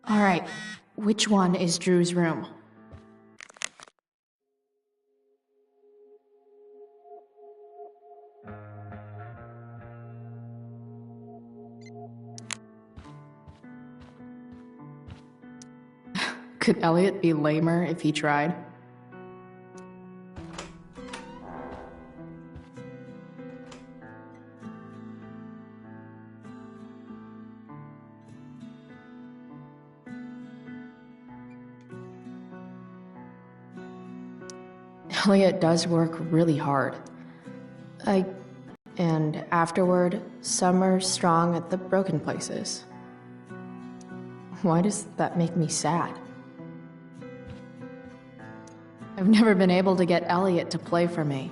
Alright, which one is Drew's room? Could Elliot be lamer if he tried? Elliot does work really hard. And afterward, Summer's strong at the broken places. Why does that make me sad? I've never been able to get Elliot to play for me.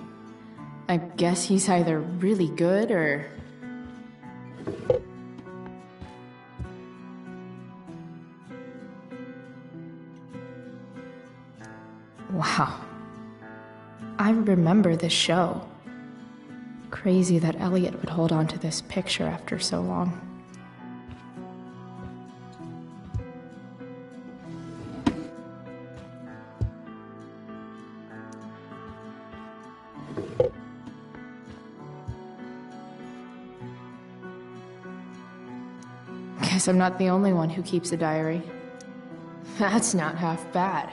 I guess he's either really good or... Wow. I remember this show. Crazy that Elliot would hold on to this picture after so long. Guess I'm not the only one who keeps a diary. That's not half bad.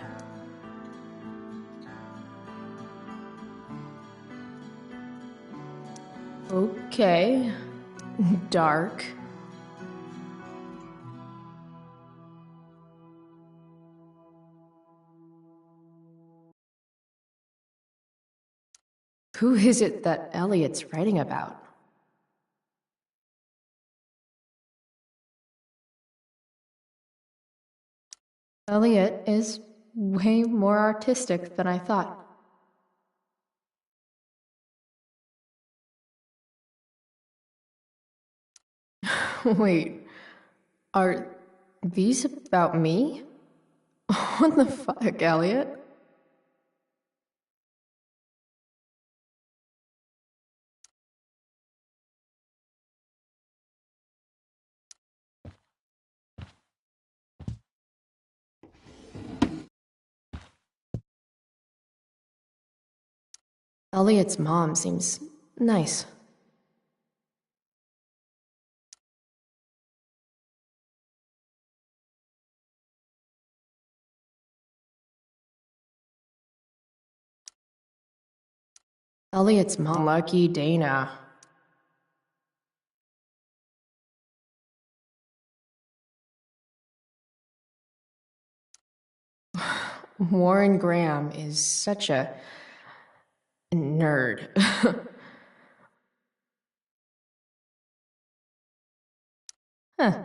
Okay. Dark. Who is it that Elliot's writing about? Elliot is way more artistic than I thought. Wait, are these about me? What the fuck, Elliot? Elliot's mom seems nice. Elliot's mom. Lucky Dana. Warren Graham is such a nerd. Huh.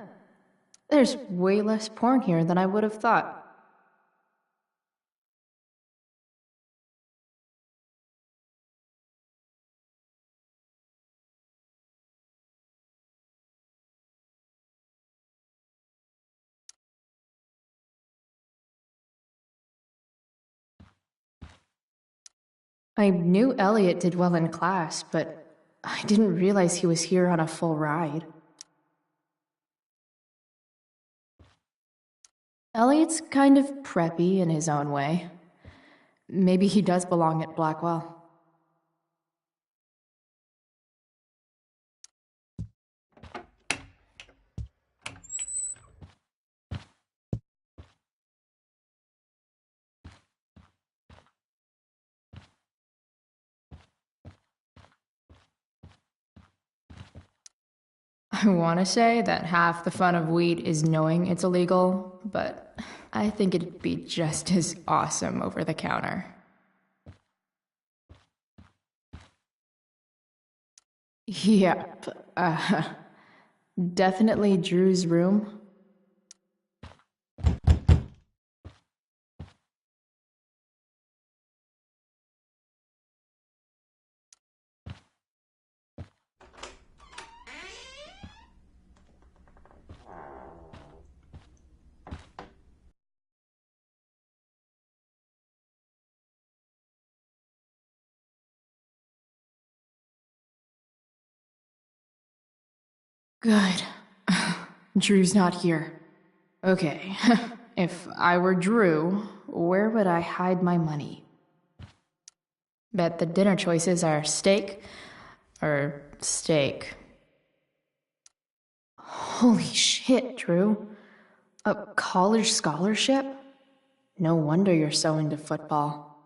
There's way less porn here than I would have thought. I knew Elliot did well in class, but I didn't realize he was here on a full ride. Elliot's kind of preppy in his own way. Maybe he does belong at Blackwell. I want to say that half the fun of weed is knowing it's illegal, but I think it'd be just as awesome over the counter. Yep, definitely Drew's room. Good. Drew's not here. Okay, if I were Drew, where would I hide my money? Bet the dinner choices are steak or steak. Holy shit, Drew. A college scholarship? No wonder you're so into football.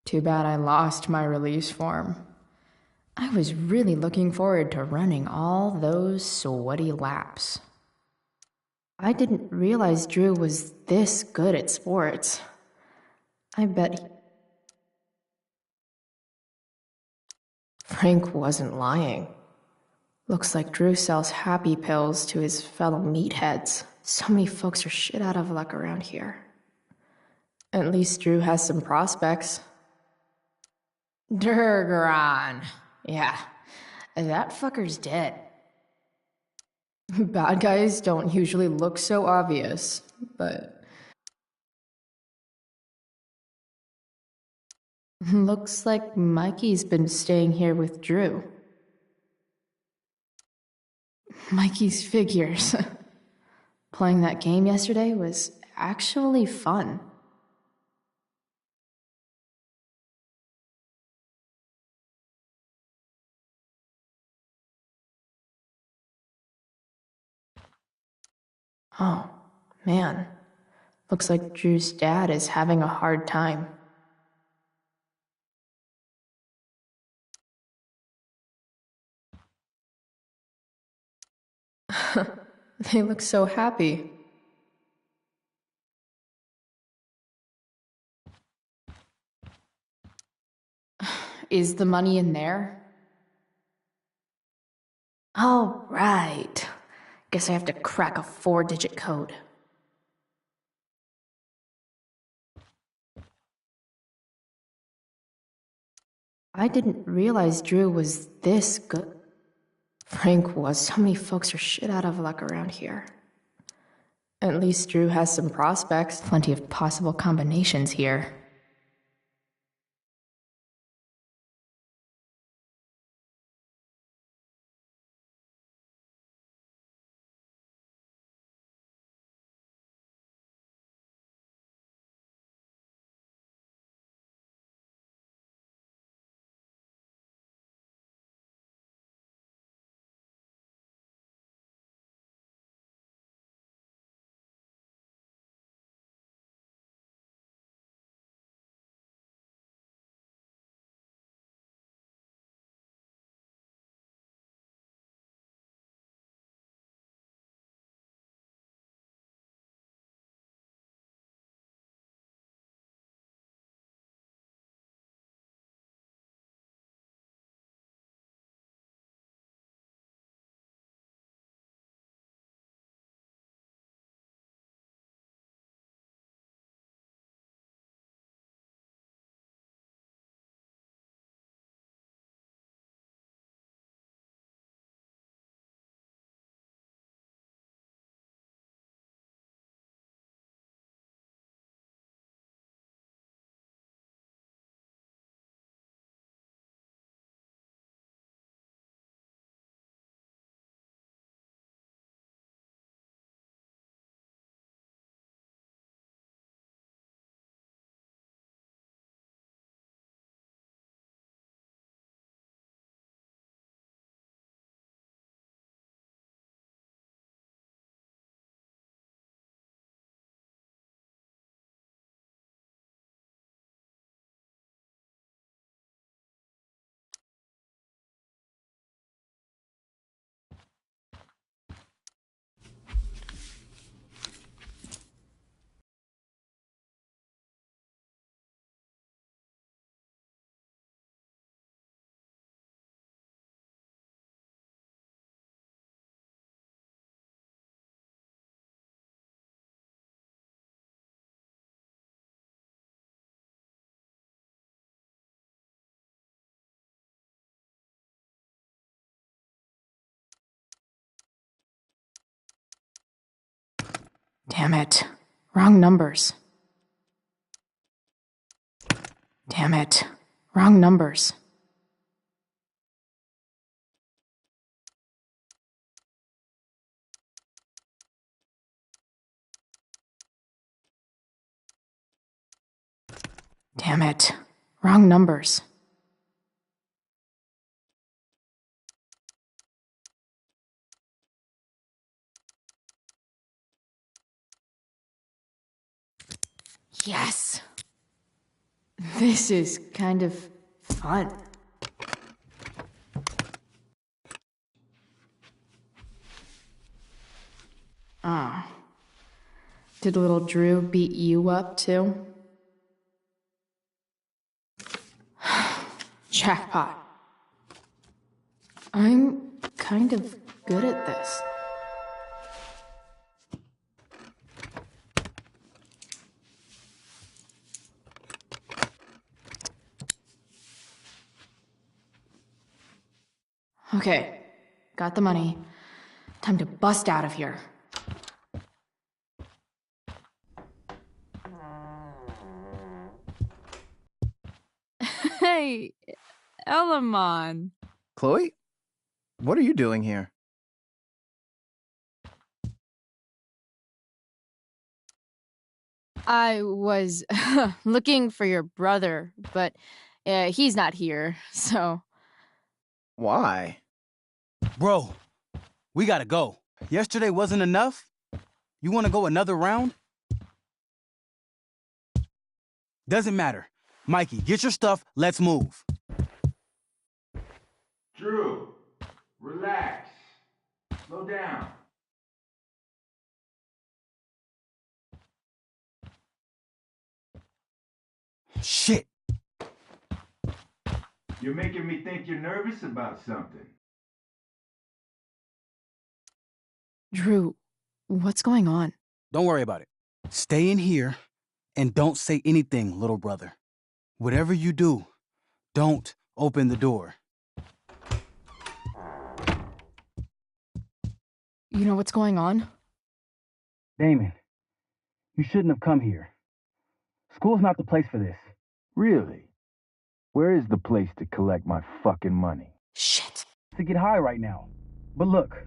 Too bad I lost my release form. I was really looking forward to running all those sweaty laps. I didn't realize Drew was this good at sports. I bet Frank wasn't lying. Looks like Drew sells happy pills to his fellow meatheads. So many folks are shit out of luck around here. At least Drew has some prospects. Durgaron. Yeah, that fucker's dead. Bad guys don't usually look so obvious, but... Looks like Mikey's been staying here with Drew. Mikey's figures. Playing that game yesterday was actually fun. Oh, man. Looks like Drew's dad is having a hard time. They look so happy. Is the money in there? Oh, right. Guess I have to crack a 4-digit code. I didn't realize Drew was this good. Frank was. So many folks are shit out of luck around here. At least Drew has some prospects. Plenty of possible combinations here. Damn it. Wrong numbers. Damn it. Wrong numbers. Damn it. Wrong numbers. Yes! This is kind of fun. Ah. Did little Drew beat you up, too? Jackpot. I'm kind of good at this. Okay, got the money. Time to bust out of here. Hey, Elamon. Chloe? What are you doing here? I was looking for your brother, but he's not here, so... Why? Bro, we gotta go. Yesterday wasn't enough? You wanna go another round? Doesn't matter. Mikey, get your stuff, let's move. Drew, relax. Slow down. Shit. You're making me think you're nervous about something. Drew, what's going on? Don't worry about it. Stay in here and don't say anything, little brother. Whatever you do, don't open the door. You know what's going on? Damon, you shouldn't have come here. School's not the place for this. Really? Where is the place to collect my fucking money? Shit. To get high right now. But look,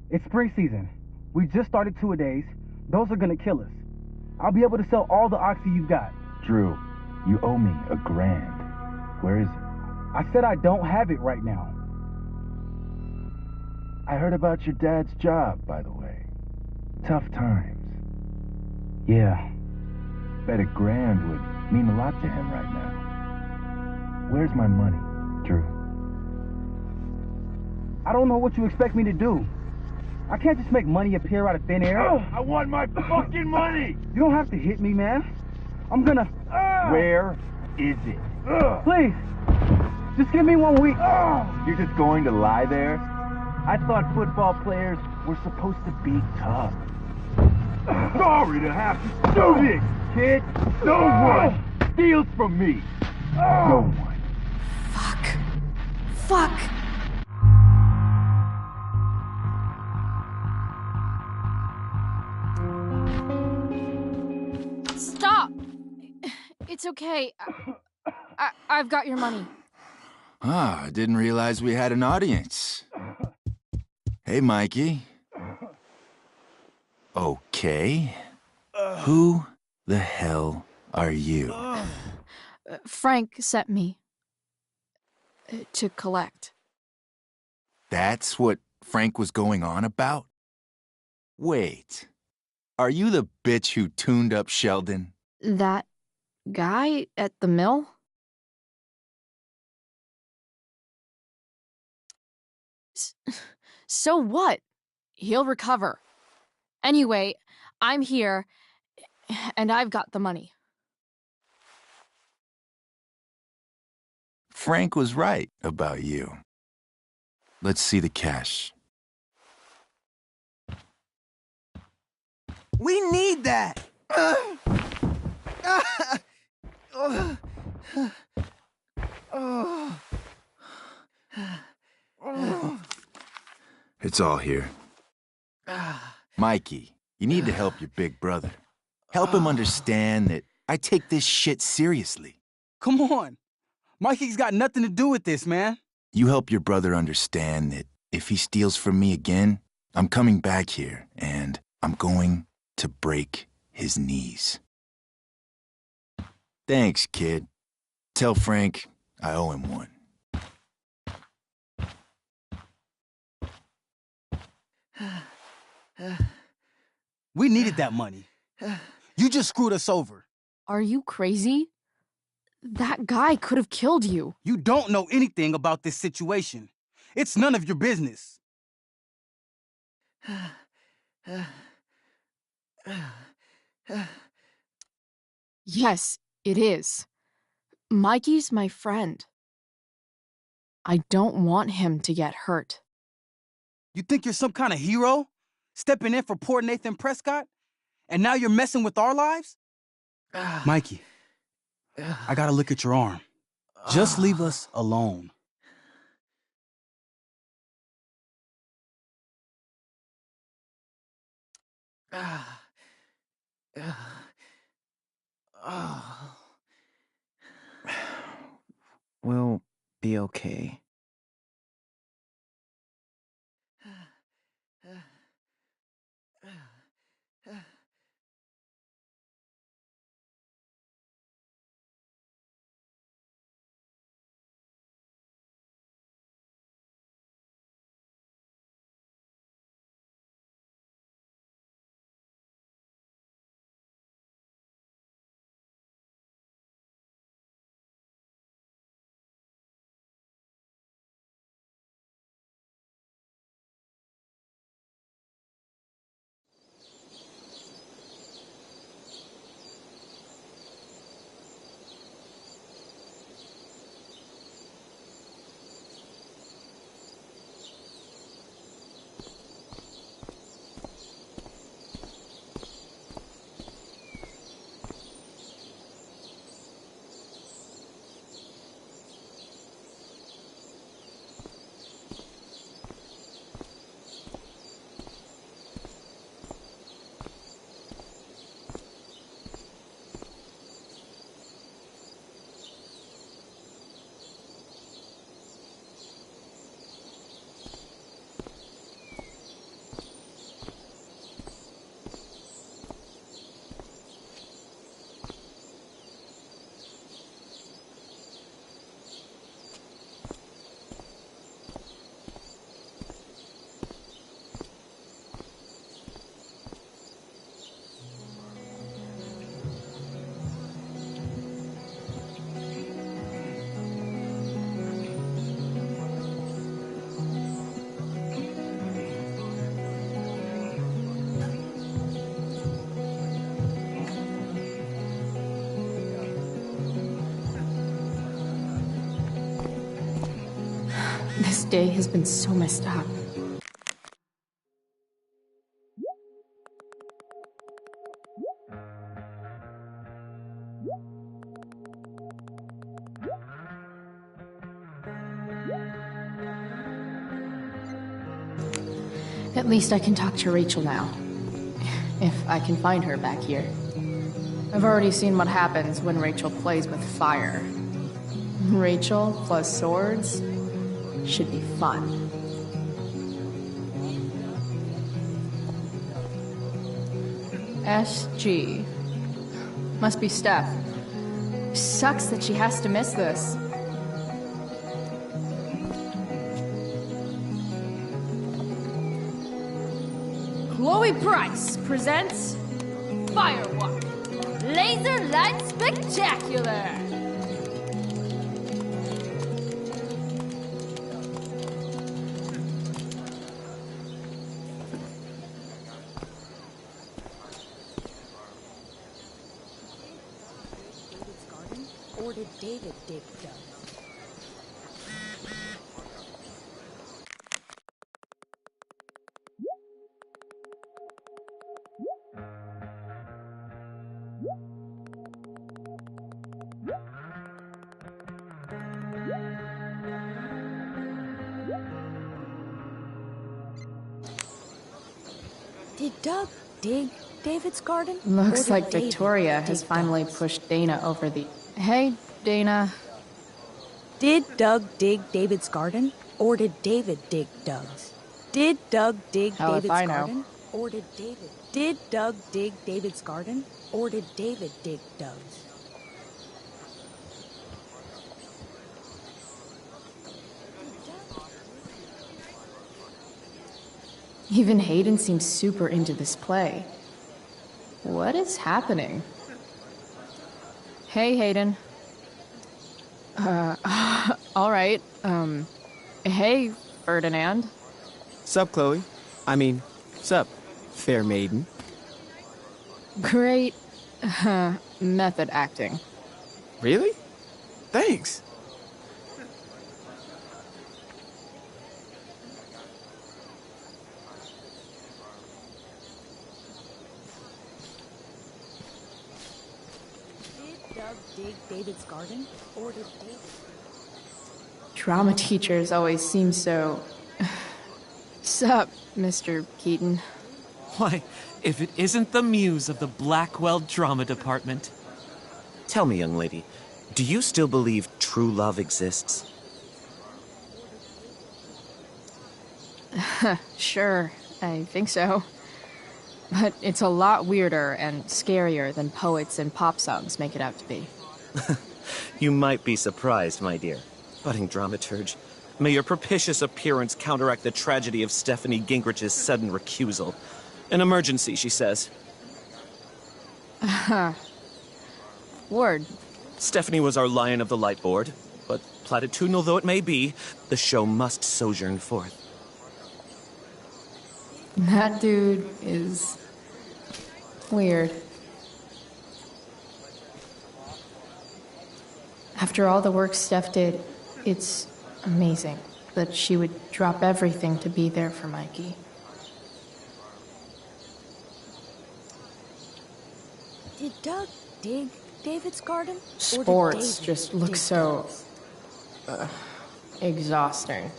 it's spring season. We just started 2-a-days. Those are gonna kill us. I'll be able to sell all the oxy you've got. Drew, you owe me $1,000. Where is it? I said I don't have it right now. I heard about your dad's job, by the way. Tough times. Yeah. Bet $1,000 would mean a lot to him right now. Where's my money, Drew? I don't know what you expect me to do. I can't just make money appear out of thin air. I want my fucking money! You don't have to hit me, man. I'm gonna... Where is it? Please, just give me 1 week. You're just going to lie there? I thought football players were supposed to be tough. Sorry to have to do this, kid. No one steals from me. No one. Fuck. Stop! It's okay. I've got your money. Ah, I didn't realize we had an audience. Hey, Mikey. Okay. Who the hell are you? Frank sent me to collect. That's what Frank was going on about? Wait. Are you the bitch who tuned up Sheldon? That guy at the mill? So what? He'll recover. Anyway, I'm here, and I've got the money. Frank was right about you. Let's see the cash. We need that! It's all here. Mikey, you need to help your big brother. Help him understand that I take this shit seriously. Come on. Mikey's got nothing to do with this, man. You help your brother understand that if he steals from me again, I'm coming back here and I'm going to break his knees. Thanks, kid. Tell Frank I owe him one. We needed that money. You just screwed us over. Are you crazy? That guy could have killed you. You don't know anything about this situation. It's none of your business. Yes, it is. Mikey's my friend. I don't want him to get hurt. You think you're some kind of hero? Stepping in for poor Nathan Prescott? And now you're messing with our lives? Mikey, I gotta look at your arm. Just leave us alone. We'll be okay. This day has been so messed up. At least I can talk to Rachel now. If I can find her back here. I've already seen what happens when Rachel plays with fire. Rachel plus swords should be fun. SG. Must be Steph. Sucks that she has to miss this. Chloe Price presents Firewalk Laser Light Spectacular! Or did David dig Doug? Did Doug dig David's garden? Looks Or like did David Victoria has dig finally Doug's? pushed Dana over the... Hey, Dana. Did Doug dig David's garden? Or did David dig Doug's? Did Doug dig Hell if David's I know. garden? Or did David? Did Doug dig David's garden? Or did David dig Doug's? Even Hayden seems super into this play. What is happening? Hey, Hayden. Alright, hey, Ferdinand. Sup, Chloe? I mean, sup, fair maiden. Great, method acting. Really? Thanks. Did Doug dig David's garden? Or did David... Drama teachers always seem so... Sup, Mr. Keaton. Why, if it isn't the muse of the Blackwell Drama Department. Tell me, young lady, do you still believe true love exists? Sure, I think so. But it's a lot weirder and scarier than poets and pop songs make it out to be. You might be surprised, my dear. Budding dramaturge, may your propitious appearance counteract the tragedy of Stephanie Gingrich's sudden recusal. An emergency, she says. Word. Stephanie was our Lion of the Light board, but platitudinal though it may be, the show must sojourn forth. That dude is... weird. After all the work Steph did, it's amazing that she would drop everything to be there for Mikey. Did Doug dig David's garden? Sports just look so... exhausting.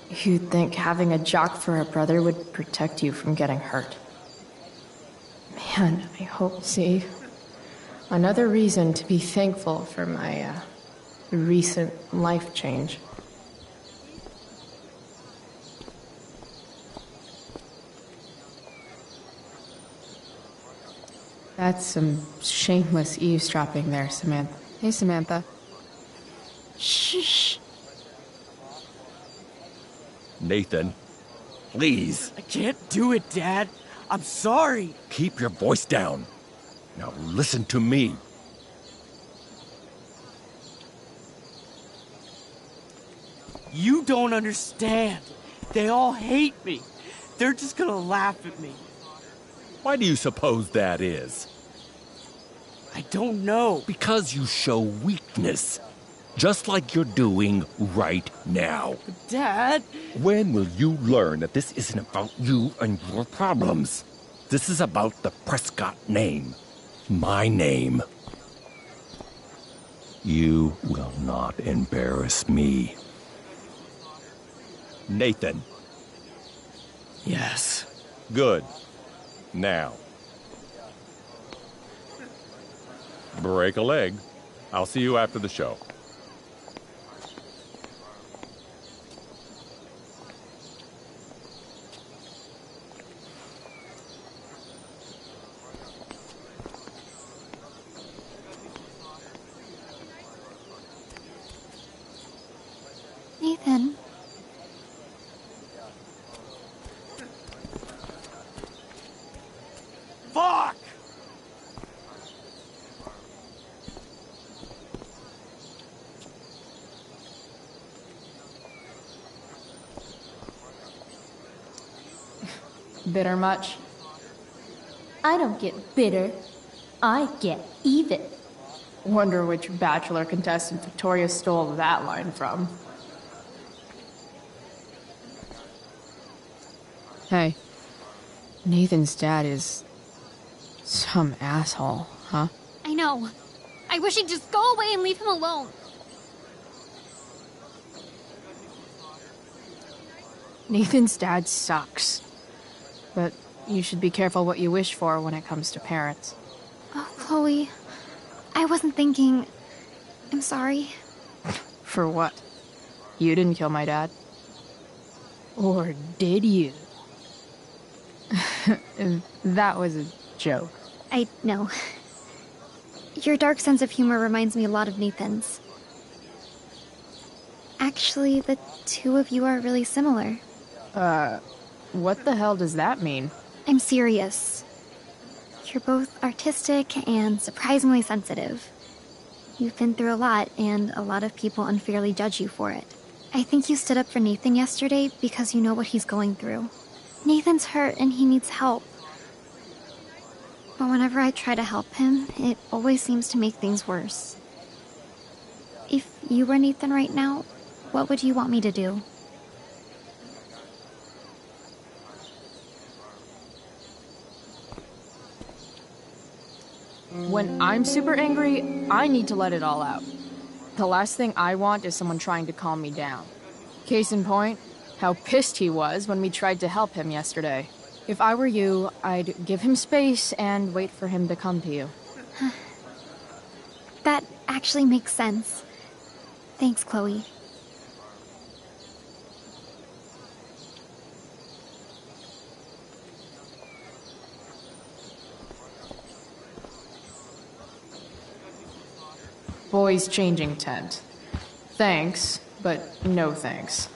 You'd think having a jock for a brother would protect you from getting hurt. Man, I hope... See, another reason to be thankful for my, recent life change. That's some shameless eavesdropping there, Samantha. Hey, Samantha. Shh. Nathan, please. I can't do it, Dad. I'm sorry. Keep your voice down. Now listen to me. You don't understand. They all hate me. They're just gonna laugh at me. Why do you suppose that is? I don't know. Because you show weakness. Just like you're doing right now. Dad? When will you learn that this isn't about you and your problems? This is about the Prescott name. My name. You will not embarrass me. Nathan. Yes. Good. Now. Break a leg. I'll see you after the show. Nathan. Fuck! Bitter much? I don't get bitter. I get even. Wonder which Bachelor contestant Victoria stole that line from. Hey. Nathan's dad is... some asshole, huh? I know. I wish he'd just go away and leave him alone. Nathan's dad sucks. But you should be careful what you wish for when it comes to parents. Oh, Chloe. I wasn't thinking... I'm sorry. For what? You didn't kill my dad. Or did you? That was a joke. I know. Your dark sense of humor reminds me a lot of Nathan's. Actually, the two of you are really similar. What the hell does that mean? I'm serious. You're both artistic and surprisingly sensitive. You've been through a lot, and a lot of people unfairly judge you for it. I think you stood up for Nathan yesterday because you know what he's going through. Nathan's hurt and he needs help. But whenever I try to help him, it always seems to make things worse. If you were Nathan right now, what would you want me to do? When I'm super angry, I need to let it all out. The last thing I want is someone trying to calm me down. Case in point, how pissed he was when we tried to help him yesterday. If I were you, I'd give him space and wait for him to come to you. That actually makes sense. Thanks, Chloe. Boys changing tent. Thanks, but no thanks.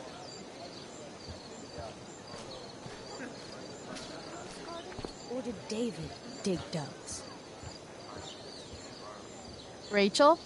Or did David dig Doug's? Rachel?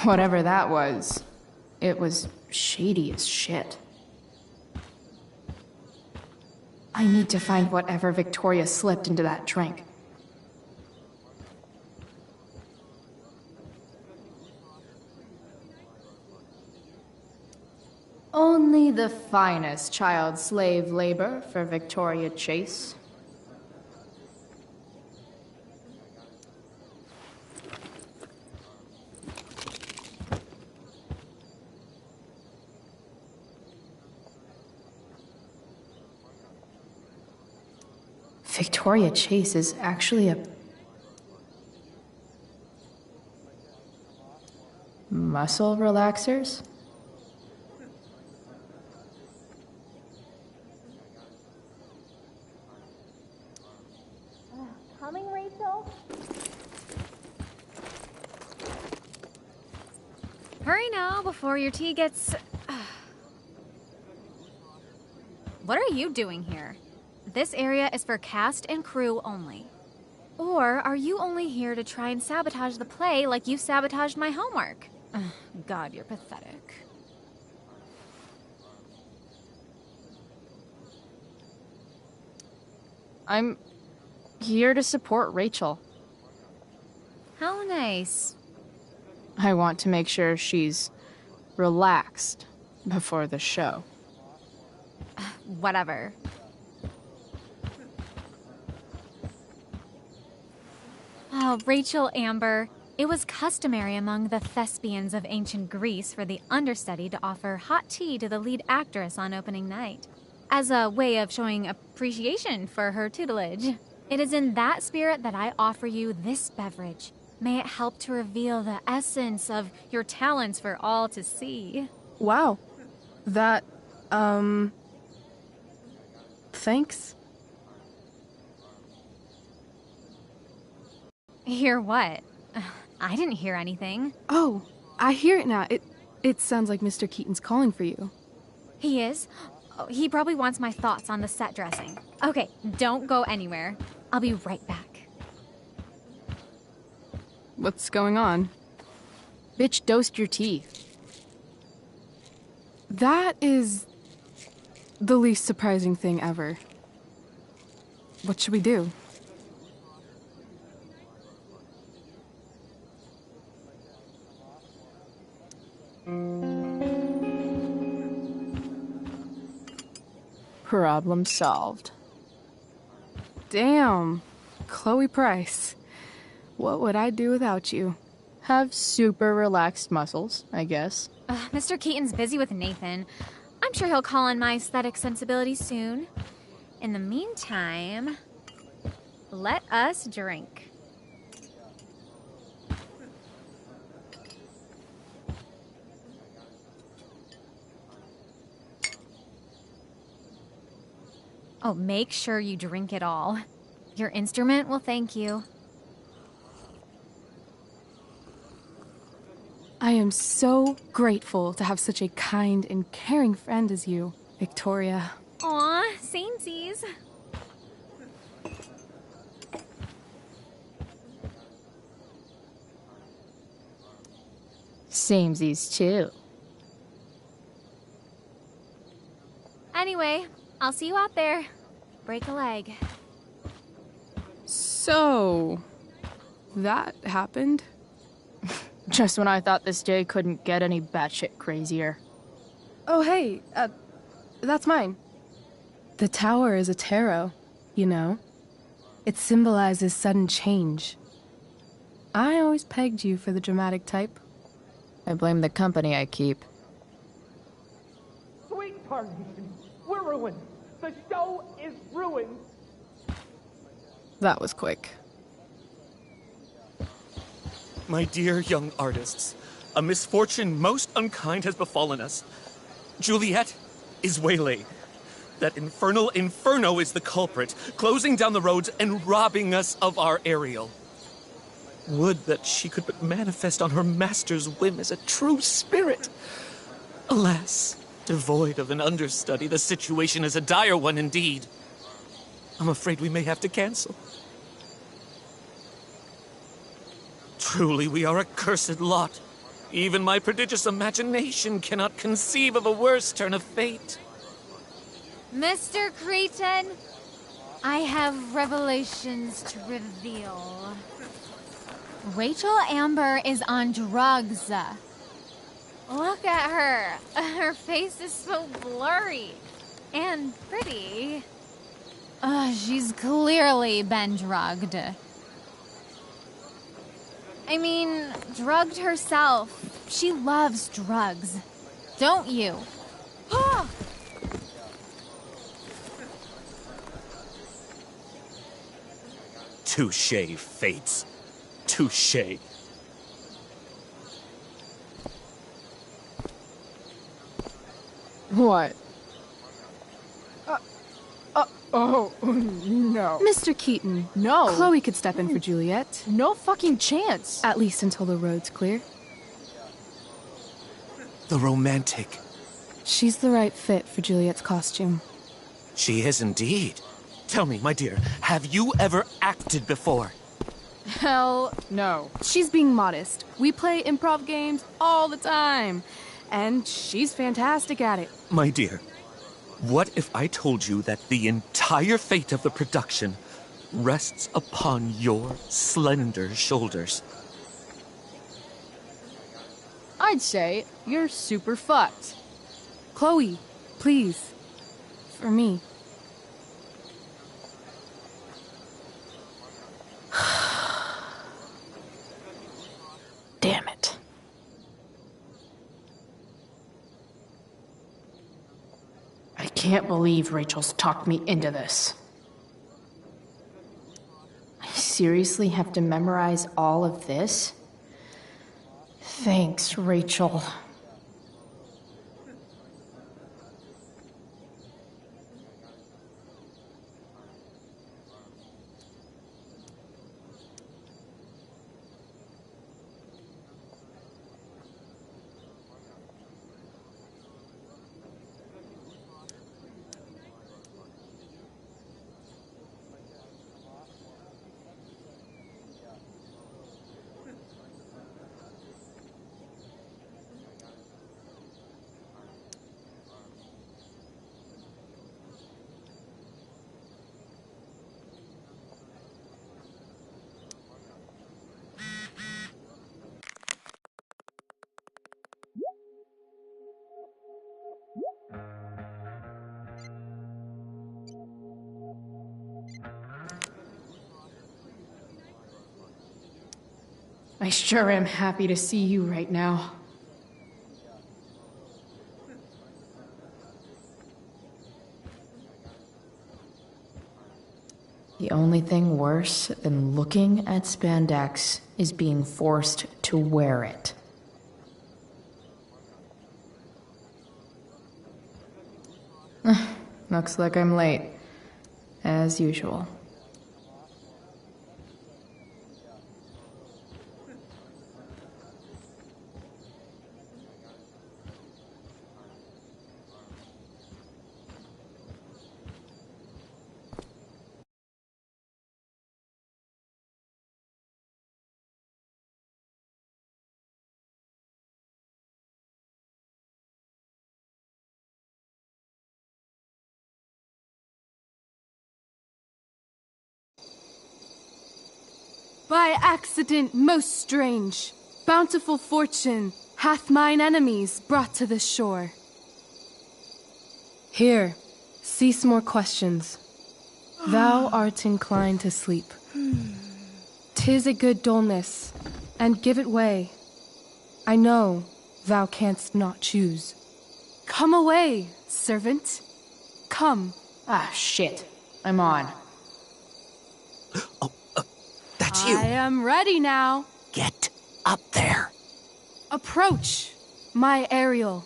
Whatever that was, it was shady as shit. I need to find whatever Victoria slipped into that drink. Only the finest child slave labor for Victoria Chase. Victoria Chase is actually a muscle relaxers? Coming, Rachel? Hurry now before your tea gets... What are you doing here? This area is for cast and crew only. Or are you only here to try and sabotage the play like you sabotaged my homework? God, you're pathetic. I'm here to support Rachel. How nice. I want to make sure she's relaxed before the show. Whatever. Oh, Rachel Amber. It was customary among the thespians of ancient Greece for the understudy to offer hot tea to the lead actress on opening night, as a way of showing appreciation for her tutelage. It is in that spirit that I offer you this beverage. May it help to reveal the essence of your talents for all to see. Wow. That, thanks? Hear what? I didn't hear anything. Oh, I hear it now. It sounds like Mr. Keaton's calling for you. He is? Oh, he probably wants my thoughts on the set dressing. Okay, don't go anywhere. I'll be right back. What's going on? Bitch, dosed your teeth. That is the least surprising thing ever. What should we do? Problem solved. Damn. Chloe Price. What would I do without you? Have super relaxed muscles, I guess. Mr. Keaton's busy with Nathan. I'm sure he'll call on my aesthetic sensibilities soon. In the meantime, let us drink. Oh, make sure you drink it all. Your instrument will thank you. I am so grateful to have such a kind and caring friend as you, Victoria. Aw, samesies. Samesies too. Anyway, I'll see you out there. Break a leg. So, that happened? Just when I thought this day couldn't get any batshit crazier. Oh, hey, that's mine. The tower is a tarot, you know? It symbolizes sudden change. I always pegged you for the dramatic type. I blame the company I keep. Sweet carnation, we're ruined. The show is ruined. That was quick. My dear young artists, a misfortune most unkind has befallen us. Juliet is waylaid. That infernal Inferno is the culprit, closing down the roads and robbing us of our Ariel. Would that she could but manifest on her master's whim as a true spirit. Alas, devoid of an understudy, the situation is a dire one indeed. I'm afraid we may have to cancel. Truly, we are a cursed lot. Even my prodigious imagination cannot conceive of a worse turn of fate. Mr. Creighton, I have revelations to reveal. Rachel Amber is on drugs. Look at her. Her face is so blurry and pretty. She's clearly been drugged. I mean, drugged herself. She loves drugs. Don't you? Touché, fates. Touché. What? Oh, no. Mr. Keaton. No. Chloe could step in for Juliet. No fucking chance. At least until the road's clear. The romantic. She's the right fit for Juliet's costume. She is indeed. Tell me, my dear, have you ever acted before? Hell no. She's being modest. We play improv games all the time. And she's fantastic at it. My dear, what if I told you that the entire fate of the production rests upon your slender shoulders? I'd say you're super fucked. Chloe, please. For me. Damn it. I can't believe Rachel's talked me into this. I seriously have to memorize all of this? Thanks, Rachel. I sure am happy to see you right now. The only thing worse than looking at spandex is being forced to wear it. Looks like I'm late, as usual. By accident most strange, bountiful fortune hath mine enemies brought to this shore. Here, cease more questions. Thou art inclined to sleep. 'Tis a good dullness, and give it way. I know thou canst not choose. Come away, servant. Come. Ah, shit. I'm on. That's you. I am ready now. Get up there. Approach, my Ariel.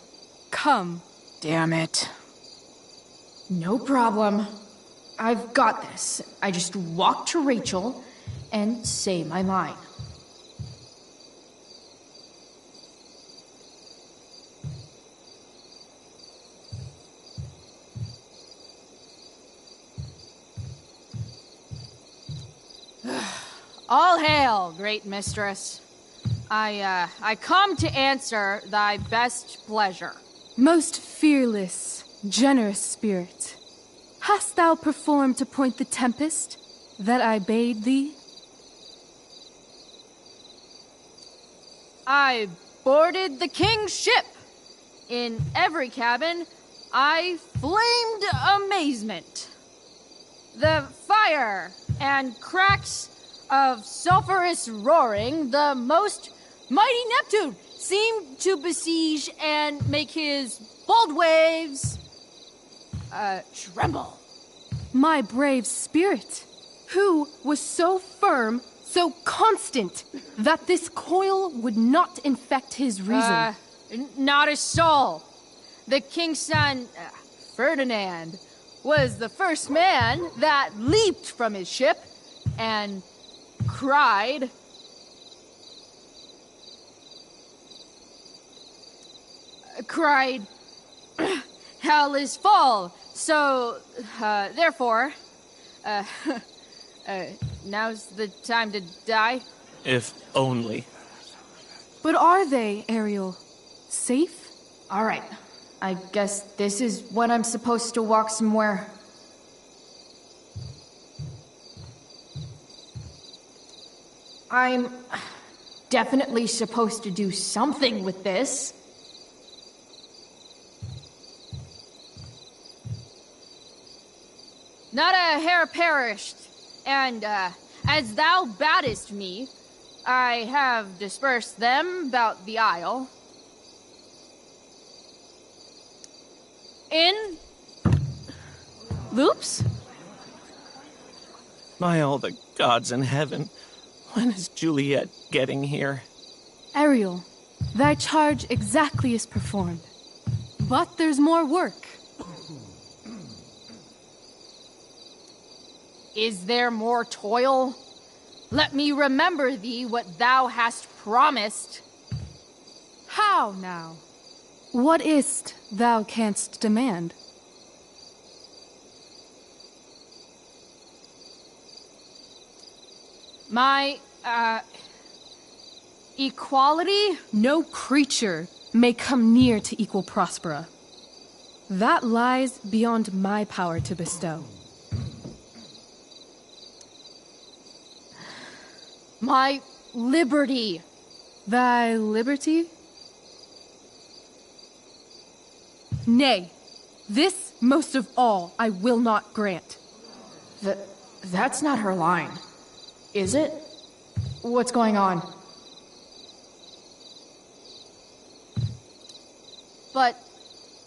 Come. Damn it. No problem. I've got this. I just walk to Rachel and say my line. All hail, great mistress. I come to answer thy best pleasure. Most fearless, generous spirit, hast thou performed to point the tempest that I bade thee? I boarded the king's ship. In every cabin, I flamed amazement. The fire and cracks of sulphurous roaring, the most mighty Neptune seemed to besiege and make his bold waves tremble. My brave spirit, who was so firm, so constant, that this coil would not infect his reason. Not a soul. The king's son, Ferdinand, was the first man that leaped from his ship and cried, hell is full, so, therefore, now's the time to die. If only. But are they, Ariel? Safe? All right. I guess this is when I'm supposed to walk somewhere. I'm definitely supposed to do something with this. Not a hair perished, and, as thou badest me, I have dispersed them about the isle. In loops? My all the gods in heaven, when is Juliet getting here? Ariel, thy charge exactly is performed. But there's more work. Is there more toil? Let me remember thee what thou hast promised. How now? What is't thou canst demand? My, equality? No creature may come near to equal Prospera. That lies beyond my power to bestow. My liberty. Thy liberty? Nay, this most of all I will not grant. That's not her line, is it? What's going on? But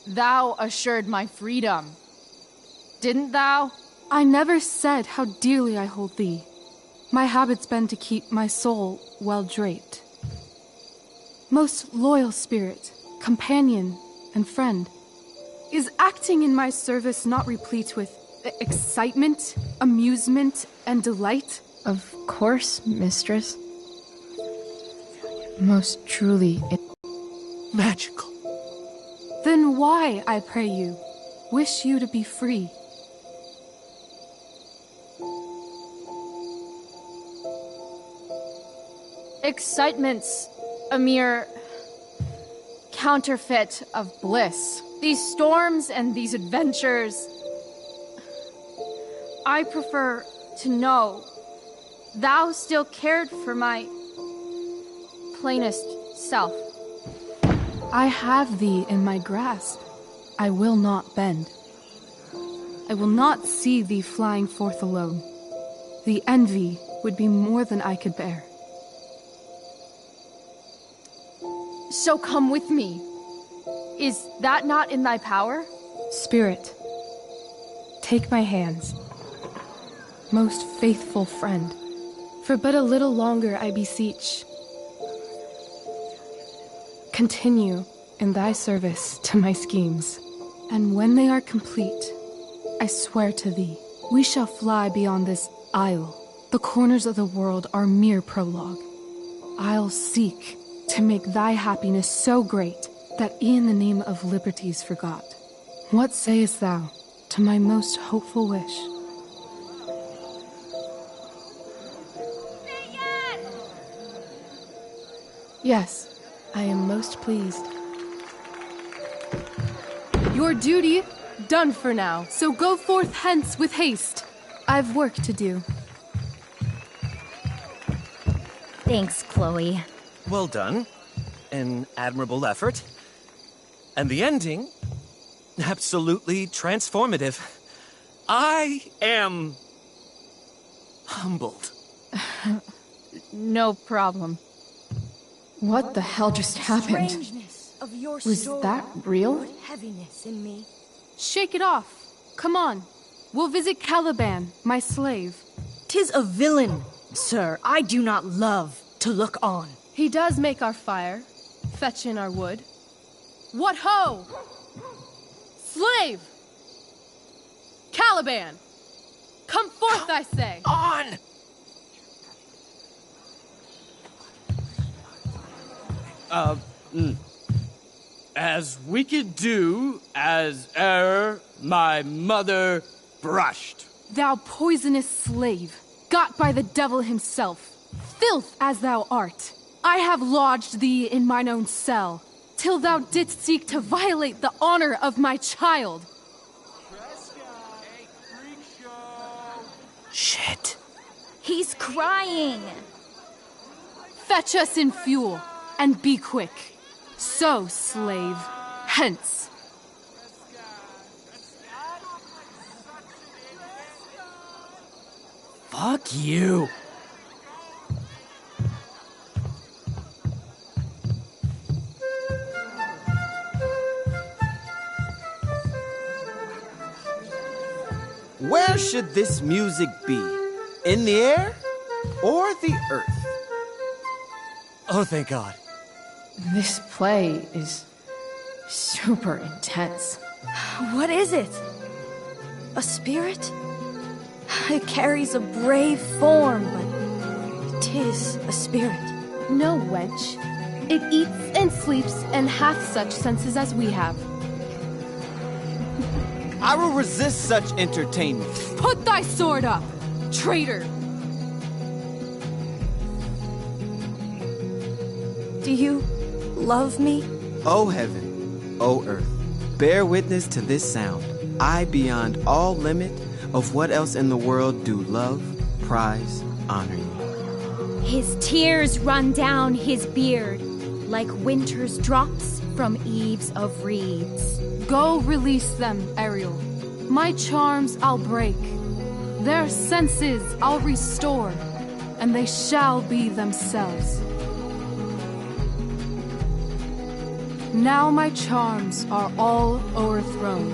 thou assured my freedom, didn't thou? I never said how dearly I hold thee. My habit's been to keep my soul well draped. Most loyal spirit, companion, and friend, is acting in my service not replete with excitement, amusement, and delight? Of course, mistress. Most truly, magical. Then why, I pray you, wish you to be free? Excitement's a mere counterfeit of bliss. These storms and these adventures, I prefer to know thou still cared for my plainest self. I have thee in my grasp. I will not bend. I will not see thee flying forth alone. The envy would be more than I could bear. So come with me. Is that not in thy power? Spirit, take my hands. Most faithful friend, for but a little longer I beseech. Continue in thy service to my schemes, and when they are complete, I swear to thee, we shall fly beyond this isle. The corners of the world are mere prologue. I'll seek to make thy happiness so great that e'en the name of liberty's forgot. What sayest thou to my most hopeful wish? Yes, I am most pleased. Your duty done for now, so go forth hence with haste. I've work to do. Thanks, Chloe. Well done. An admirable effort. And the ending, absolutely transformative. I am humbled. No problem. What the hell just happened? Was that real? Heaviness in me. Shake it off. Come on. We'll visit Caliban, my slave. 'Tis a villain, sir, I do not love to look on. He does make our fire, fetch in our wood. What ho! Slave! Caliban! Come forth, I say! On! As we could do as e'er my mother brushed. Thou poisonous slave, got by the devil himself, filth as thou art, I have lodged thee in mine own cell, till thou didst seek to violate the honor of my child. Shit. He's crying. Fetch us in fuel, and be quick. So, slave, hence. Fuck you. Where should this music be? In the air or the earth? Oh, thank God. This play is super intense. What is it? A spirit? It carries a brave form, but 'tis a spirit. No, wench. It eats and sleeps and hath such senses as we have. I will resist such entertainment. Put thy sword up, traitor! Do you love me? O heaven, O earth, bear witness to this sound. I, beyond all limit of what else in the world do love, prize, honor you. His tears run down his beard like winter's drops from eaves of reeds. Go release them, Ariel. My charms I'll break. Their senses I'll restore, and they shall be themselves. Now my charms are all o'erthrown,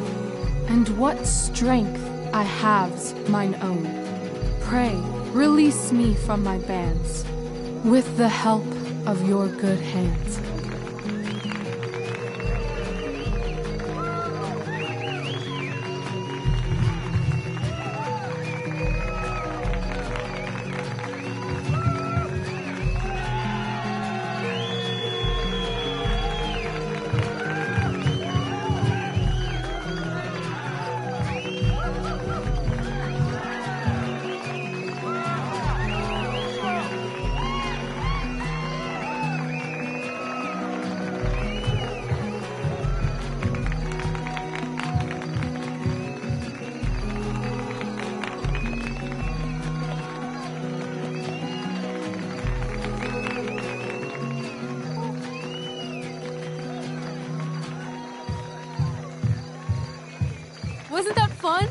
and what strength I have's mine own. Pray, release me from my bands, with the help of your good hands. Wasn't that fun?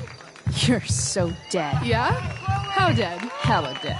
You're so dead. Yeah? How dead? Hella dead.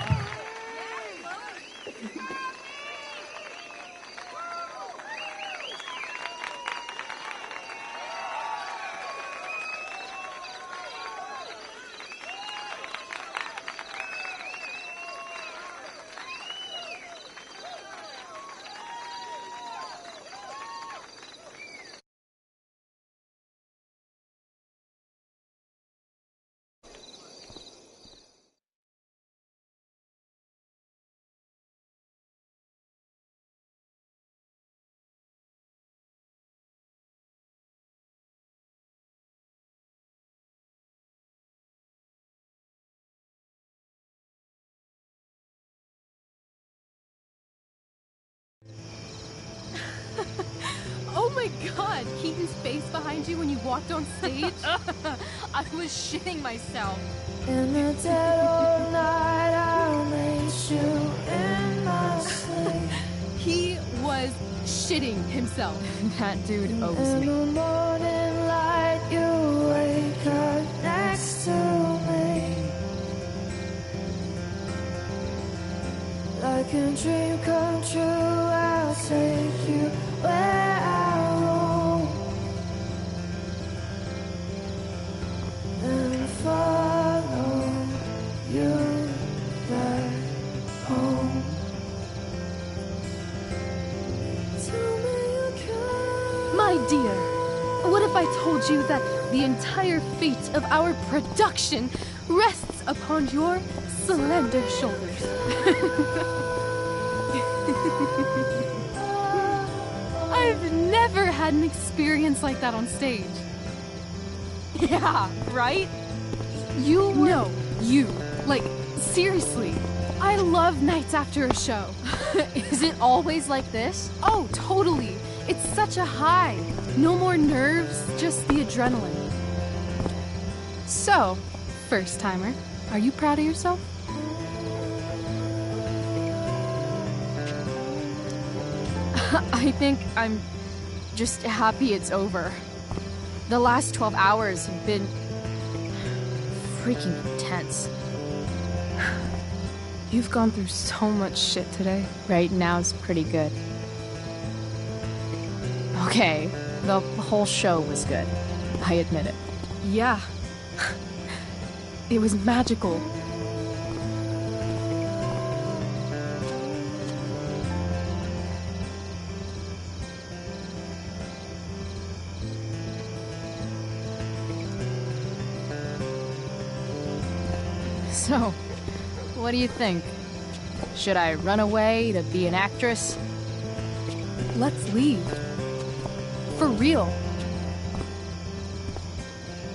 Oh my god, Keaton's face behind you when you walked on stage? I was shitting myself. In the dead of night, I'll meet you in my sleep. He was shitting himself. That dude owes In me. the morning light, you wake up next to me. Like a dream come true, I'll take you where I roam and follow you back home. Tell me you care. My dear, what if I told you that the entire fate of our production rests upon your slender shoulders? I've never had an experience like that on stage. Yeah, right? You were... No, you. Like, seriously. I love nights after a show. Is it always like this? Oh, totally. It's such a high. No more nerves, just the adrenaline. So, first timer, are you proud of yourself? I think I'm just happy it's over. The last 12 hours have been freaking intense. You've gone through so much shit today. Right now's pretty good. Okay, the whole show was good. I admit it. Yeah. It was magical. So, what do you think? Should I run away to be an actress? Let's leave. For real.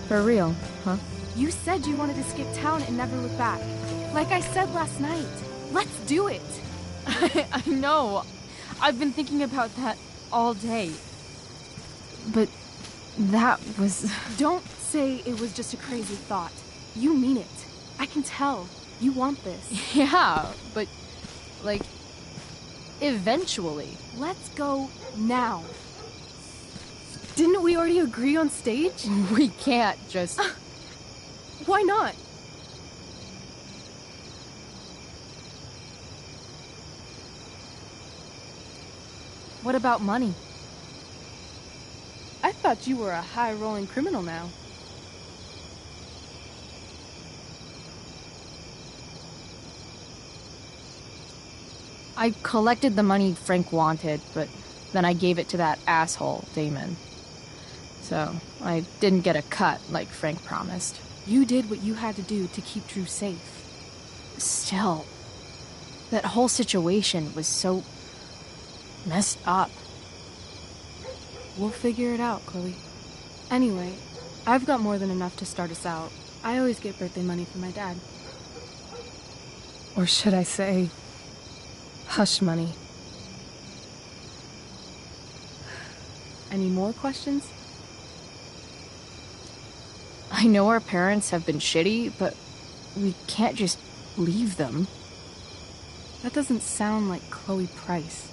For real, huh? You said you wanted to skip town and never look back. Like I said last night. Let's do it. I know. I've been thinking about that all day. But that was... Don't say it was just a crazy thought. You mean it. I can tell. You want this. Yeah, but... like... eventually. Let's go now. Didn't we already agree on stage? We can't just... Why not? What about money? thought you were a high-rolling criminal now. I collected the money Frank wanted, but then I gave it to that asshole, Damon. So, I didn't get a cut like Frank promised. You did what you had to do to keep Drew safe. Still, that whole situation was so messed up. We'll figure it out, Chloe. Anyway, I've got more than enough to start us out. I always get birthday money from my dad. Or should I say, hush money. Any more questions? I know our parents have been shitty, but we can't just leave them. That doesn't sound like Chloe Price.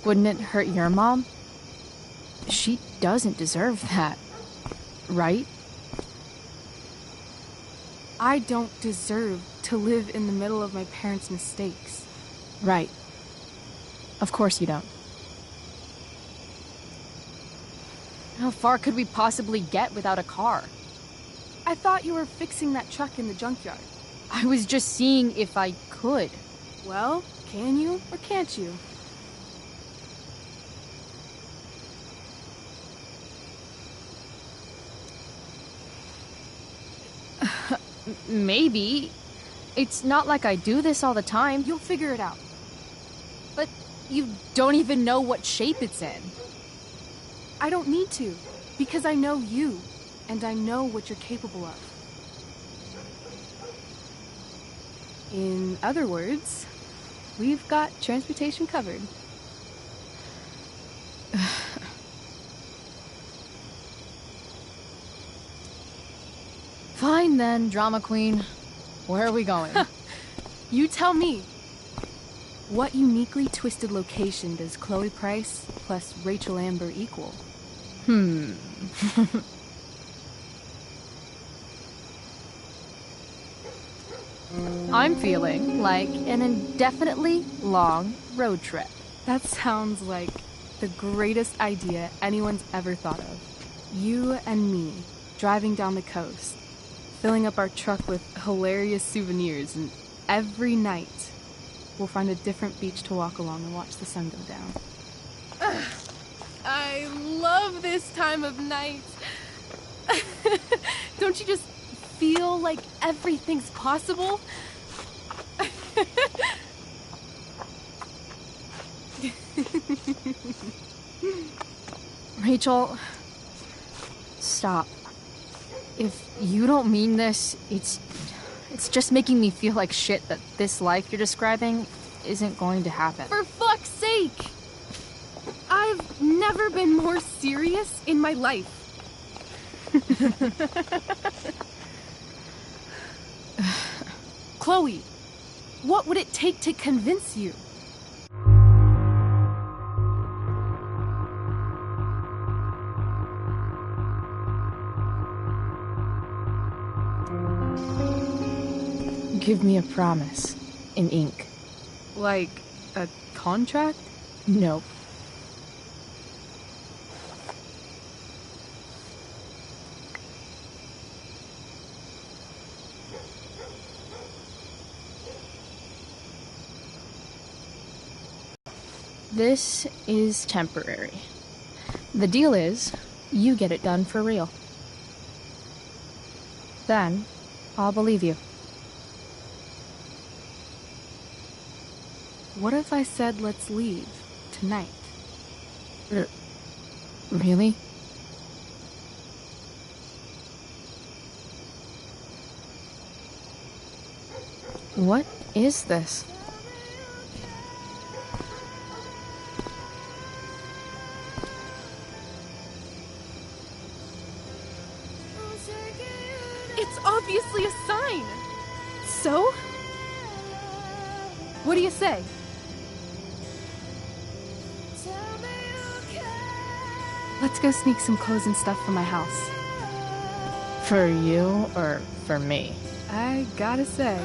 Wouldn't it hurt your mom? She doesn't deserve that, right? I don't deserve to live in the middle of my parents' mistakes. Right. Of course you don't. How far could we possibly get without a car? I thought you were fixing that truck in the junkyard. I was just seeing if I could. Well, can you or can't you? Maybe. It's not like I do this all the time. You'll figure it out. But you don't even know what shape it's in. I don't need to, because I know you, and I know what you're capable of. In other words, we've got transportation covered. Fine then, drama queen. Where are we going? You tell me. What uniquely twisted location does Chloe Price plus Rachel Amber equal? I'm feeling like an indefinitely long road trip. That sounds like the greatest idea anyone's ever thought of. You and me, driving down the coast, filling up our truck with hilarious souvenirs, and every night we'll find a different beach to walk along and watch the sun go down. I love this time of night. Don't you just feel like everything's possible? Rachel, stop. If you don't mean this, it's just making me feel like shit that this life you're describing isn't going to happen. For fuck's sake! I've never been more serious in my life. Chloe, what would it take to convince you? Give me a promise in ink. Like a contract? Nope. This is temporary. The deal is, you get it done for real. Then, I'll believe you. What if I said let's leave tonight? Really? What is this? It's obviously a sign. So? What do you say? Let's go sneak some clothes and stuff from my house. For you or for me? I gotta say,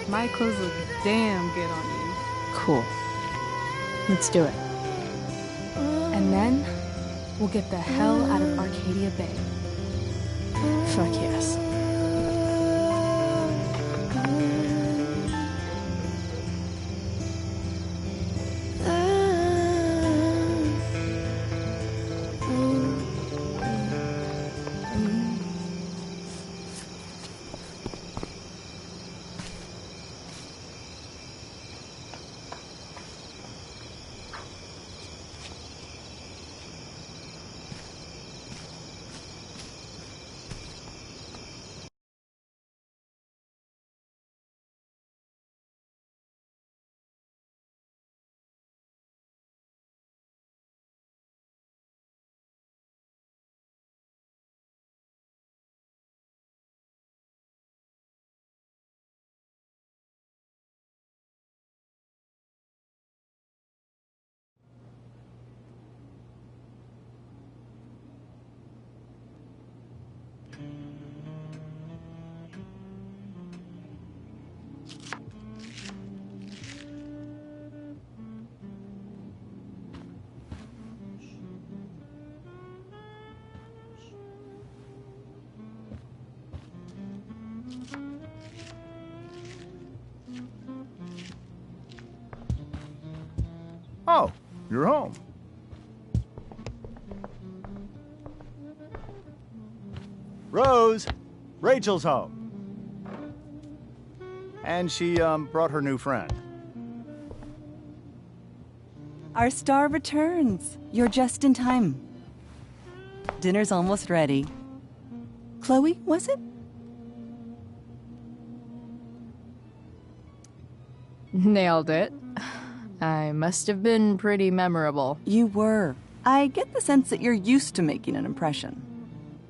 my clothes look damn good on you. Cool. Let's do it. And then, we'll get the hell out of Arcadia Bay. Fuck yes. Oh, you're home. Rose, Rachel's home. And she, brought her new friend. Our star returns. You're just in time. Dinner's almost ready. Chloe, was it? Nailed it. I must have been pretty memorable. You were. I get the sense that you're used to making an impression.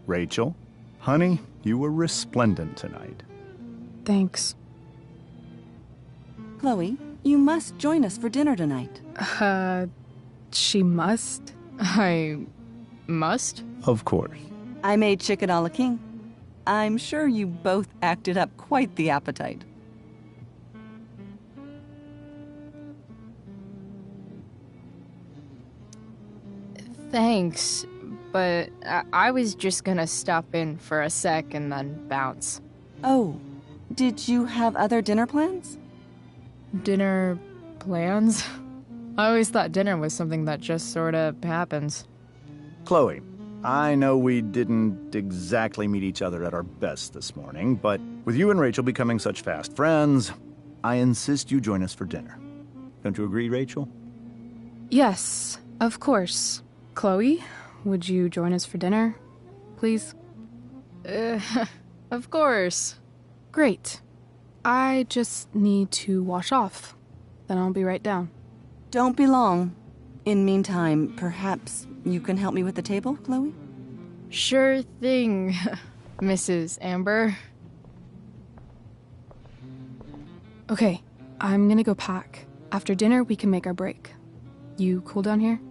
Rachel, honey, you were resplendent tonight. Thanks. Chloe, you must join us for dinner tonight. She must? I must? Of course. I made chicken a la king. I'm sure you both acted up quite the appetite. Thanks, but I was just gonna stop in for a sec and then bounce. Oh, did you have other dinner plans? Dinner plans? I always thought dinner was something that just sorta happens. Chloe, I know we didn't exactly meet each other at our best this morning, but with you and Rachel becoming such fast friends, I insist you join us for dinner. Don't you agree, Rachel? Yes, of course. Chloe, would you join us for dinner, please? Of course. Great. I just need to wash off. Then I'll be right down. Don't be long. In meantime, perhaps you can help me with the table, Chloe? Sure thing, Mrs. Amber. Okay, I'm gonna go pack. After dinner, we can make our break. You cool down here?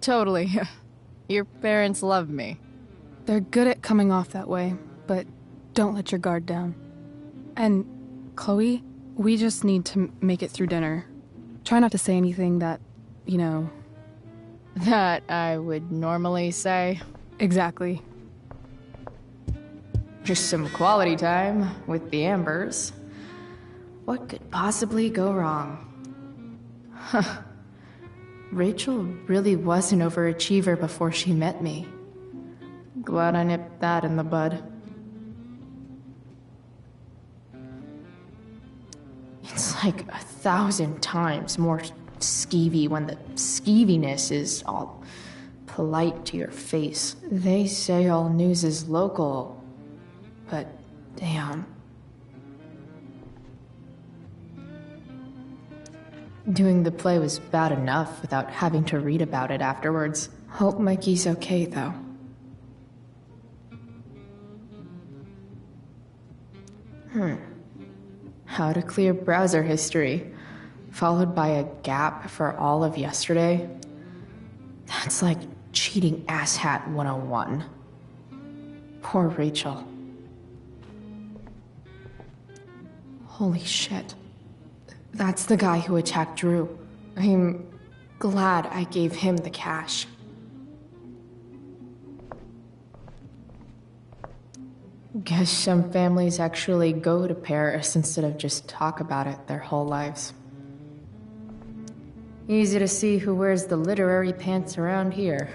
Totally. Your parents love me. They're good at coming off that way, but don't let your guard down. And, Chloe, we just need to make it through dinner. Try not to say anything that, you know... That I would normally say. Exactly. Just some quality time with the Ambers. What could possibly go wrong? Huh. Rachel really was an overachiever before she met me. Glad I nipped that in the bud. It's like 1,000 times more skeevy when the skeeviness is all polite to your face. They say all news is local, but damn. Doing the play was bad enough without having to read about it afterwards. Hope Mikey's okay, though. How to clear browser history, followed by a gap for all of yesterday. That's like cheating asshat 101. Poor Rachel. Holy shit. That's the guy who attacked Drew. I'm glad I gave him the cash. Guess some families actually go to Paris instead of just talk about it their whole lives. Easy to see who wears the literary pants around here.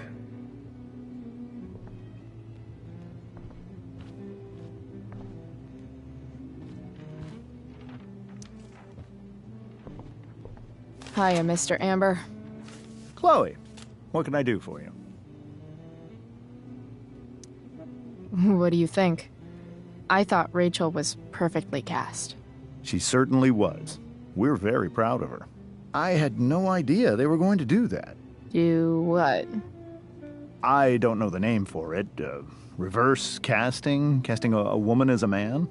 Hiya, Mr. Amber. Chloe, what can I do for you? What do you think? I thought Rachel was perfectly cast. She certainly was. We're very proud of her. I had no idea they were going to do that. Do what? I don't know the name for it. Reverse casting? Casting a woman as a man?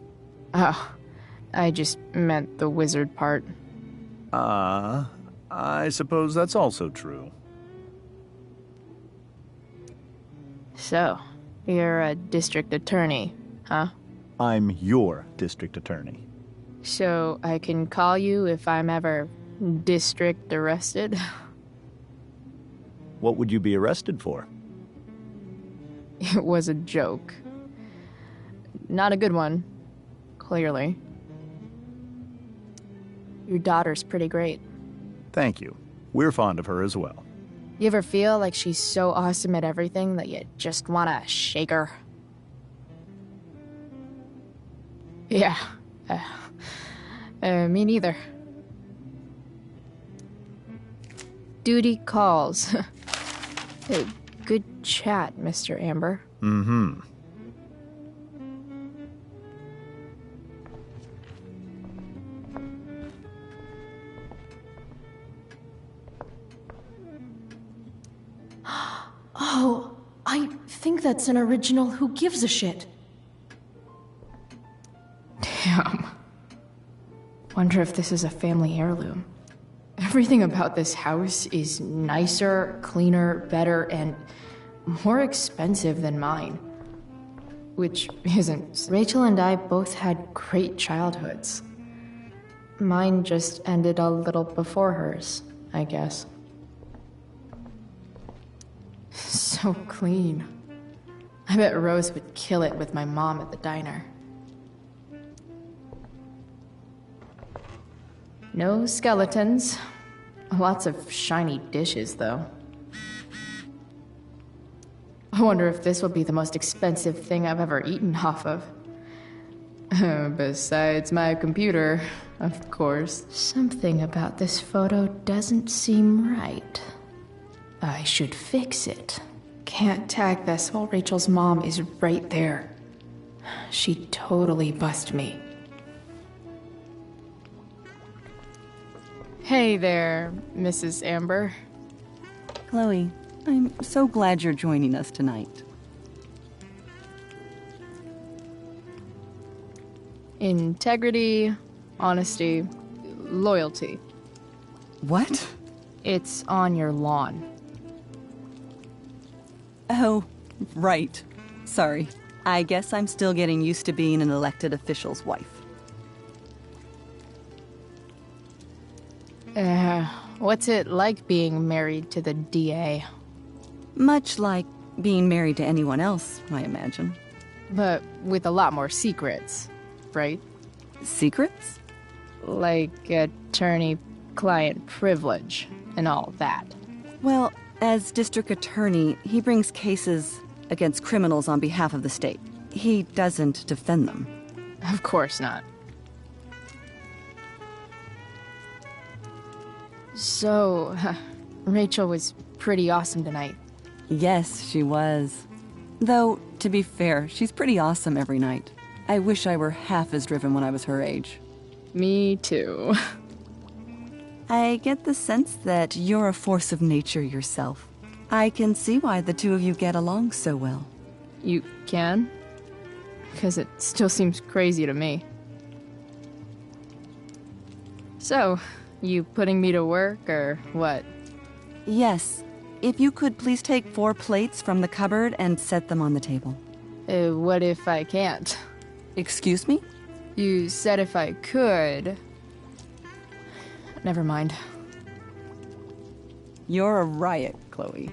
Oh, I just meant the wizard part. I suppose that's also true. So, you're a district attorney, huh? I'm your district attorney. So I can call you if I'm ever district arrested? What would you be arrested for? It was a joke. Not a good one, clearly. Your daughter's pretty great. Thank you. We're fond of her as well. You ever feel like she's so awesome at everything that you just want to shake her? Yeah. Me neither. Duty calls. Good chat, Mr. Amber. Mm-hmm. Oh, I think that's an original Who Gives a Shit. Damn. Wonder if this is a family heirloom. Everything about this house is nicer, cleaner, better, and more expensive than mine. Which isn't. Rachel and I both had great childhoods. Mine just ended a little before hers, I guess. So clean. I bet Rose would kill it with my mom at the diner. No skeletons. Lots of shiny dishes, though. I wonder if this will be the most expensive thing I've ever eaten off of. Besides my computer, of course. Something about this photo doesn't seem right. I should fix it. Can't tag this while Rachel's mom is right there. She'd totally bust me. Hey there, Mrs. Amber. Chloe, I'm so glad you're joining us tonight. Integrity, honesty, loyalty. What? It's on your lawn. Oh, right. Sorry. I guess I'm still getting used to being an elected official's wife. What's it like being married to the DA? Much like being married to anyone else, I imagine. But with a lot more secrets, right? Secrets? Like attorney-client privilege and all that. Well, as district attorney, he brings cases against criminals on behalf of the state. He doesn't defend them. Of course not. So, Rachel was pretty awesome tonight. Yes, she was. Though, to be fair, she's pretty awesome every night. I wish I were half as driven when I was her age. Me too. I get the sense that you're a force of nature yourself. I can see why the two of you get along so well. You can? Because it still seems crazy to me. So, you putting me to work, or what? Yes. If you could please take 4 plates from the cupboard and set them on the table. What if I can't? Excuse me? You said if I could. Never mind. You're a riot, Chloe.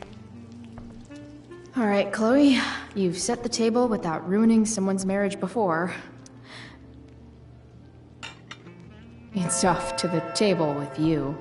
All right, Chloe. You've set the table without ruining someone's marriage before. It's off to the table with you.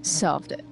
Solved it.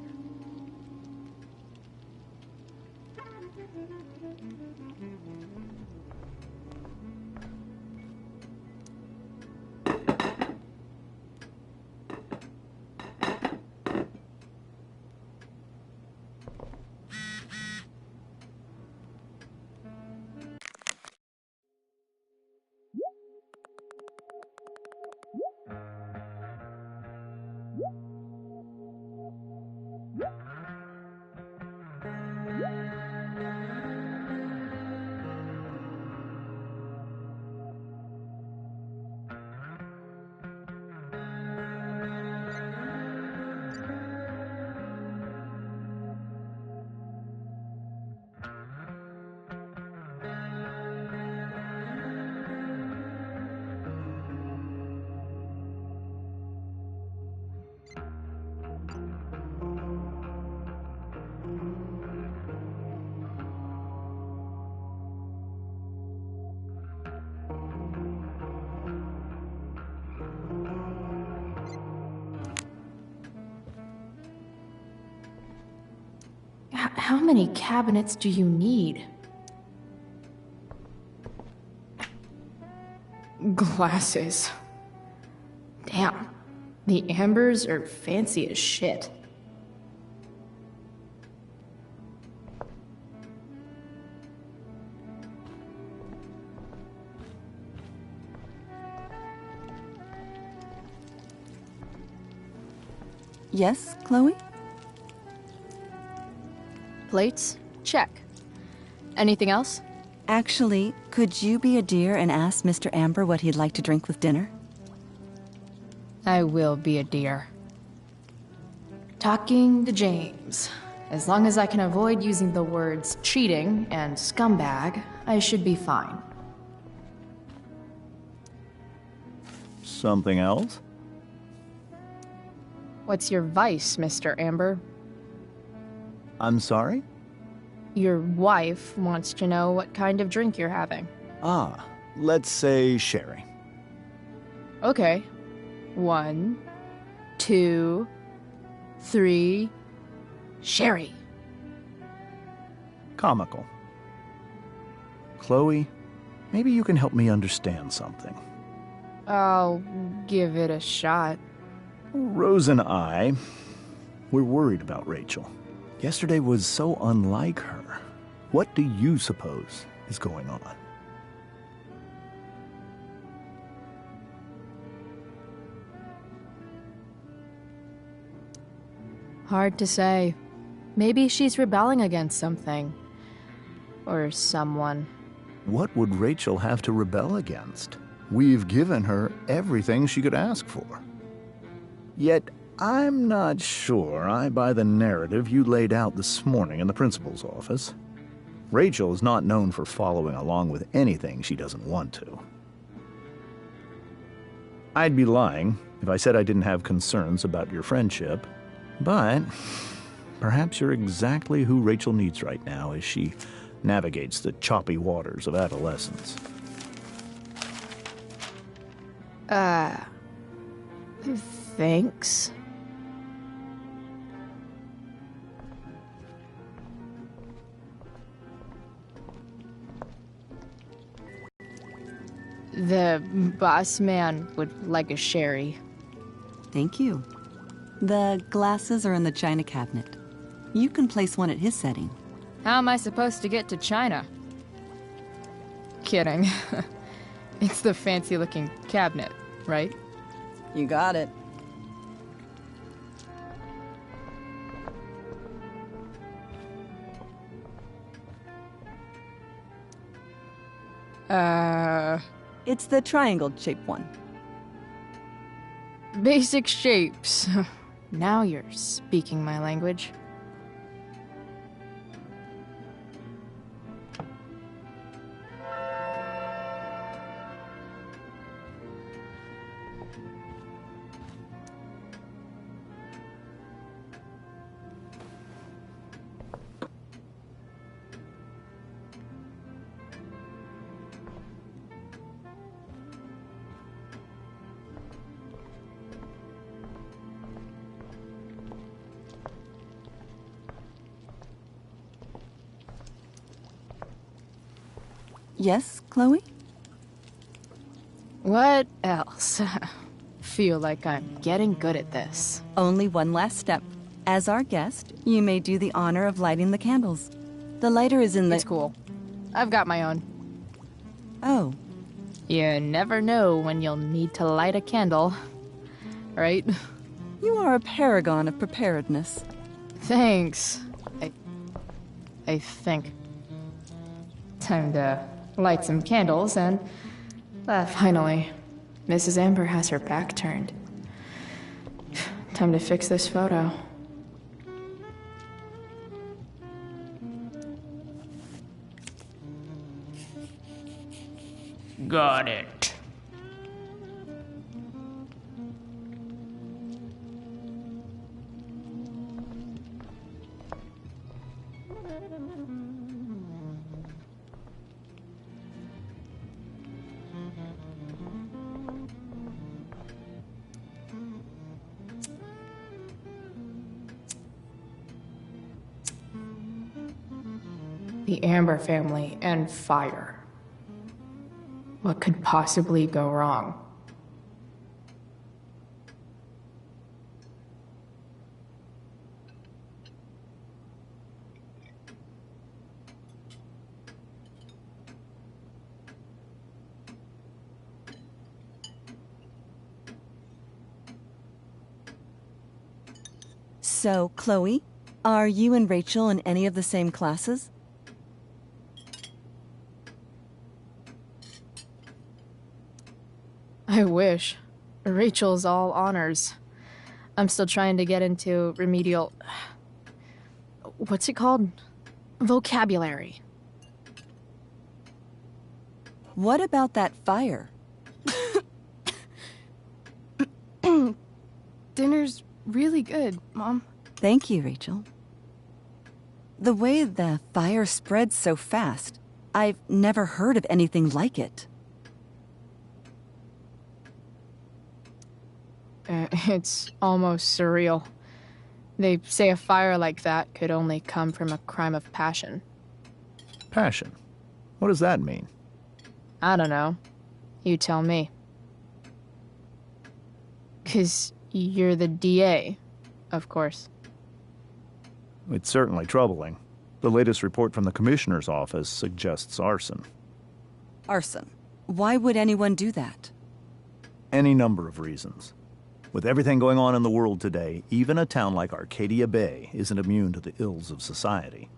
How many cabinets do you need? Glasses. Damn. The ambers are fancy as shit. Yes, Chloe? Plates? Check. Anything else? Actually, could you be a dear and ask Mr. Amber what he'd like to drink with dinner? I will be a dear. Talking to James. As long as I can avoid using the words cheating and scumbag, I should be fine. Something else? What's your vice, Mr. Amber? I'm sorry? Your wife wants to know what kind of drink you're having. Ah, let's say sherry. Okay. 1, 2, 3. Sherry. Comical. Chloe, maybe you can help me understand something. I'll give it a shot. Rose and I, we're worried about Rachel. Yesterday was so unlike her. What do you suppose is going on? Hard to say. Maybe she's rebelling against something. Or someone. What would Rachel have to rebel against? We've given her everything she could ask for. Yet, I'm not sure I buy the narrative you laid out this morning in the principal's office. Rachel is not known for following along with anything she doesn't want to. I'd be lying if I said I didn't have concerns about your friendship, but perhaps you're exactly who Rachel needs right now as she navigates the choppy waters of adolescence. Thanks. The boss man would like a sherry. Thank you. The glasses are in the china cabinet. You can place one at his setting. How am I supposed to get to China? Kidding. It's the fancy-looking cabinet, right? You got it. It's the triangle-shaped one. Basic shapes. Now you're speaking my language. Yes, Chloe? What else? Feel like I'm getting good at this. Only one last step. As our guest, you may do the honor of lighting the candles. The lighter is in the... It's cool. I've got my own. Oh. You never know when you'll need to light a candle, right? You are a paragon of preparedness. Thanks. I think. Time to light some candles and... finally, Mrs. Amber has her back turned. Time to fix this photo. Got it. The Amber family and fire. What could possibly go wrong? So, Chloe, are you and Rachel in any of the same classes? I wish. Rachel's all honors. I'm still trying to get into remedial... What's it called? Vocabulary. What about that fire? Dinner's really good, Mom. Thank you, Rachel. The way the fire spreads so fast, I've never heard of anything like it. It's almost surreal. They say a fire like that could only come from a crime of passion. Passion? What does that mean? I don't know. You tell me. 'Cause you're the DA, of course. It's certainly troubling. The latest report from the Commissioner's office suggests arson. Arson? Why would anyone do that? Any number of reasons. With everything going on in the world today, even a town like Arcadia Bay isn't immune to the ills of society.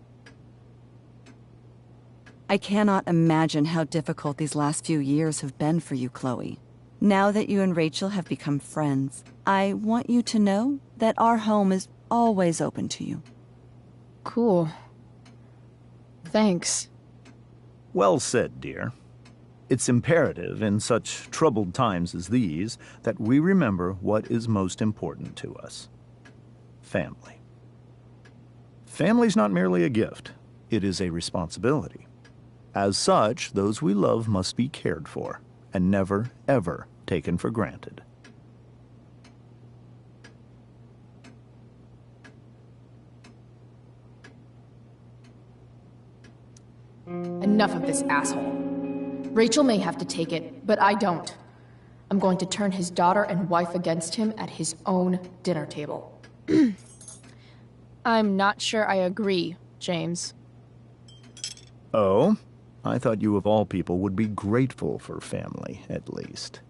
I cannot imagine how difficult these last few years have been for you, Chloe. Now that you and Rachel have become friends, I want you to know that our home is always open to you. Cool. Thanks. Well said, dear. It's imperative in such troubled times as these that we remember what is most important to us. Family. Family's not merely a gift. It is a responsibility. As such, those we love must be cared for and never, ever taken for granted. Enough of this asshole. Rachel may have to take it, but I don't. I'm going to turn his daughter and wife against him at his own dinner table. I'm not sure I agree, James. Oh? I thought you of all people would be grateful for family, at least.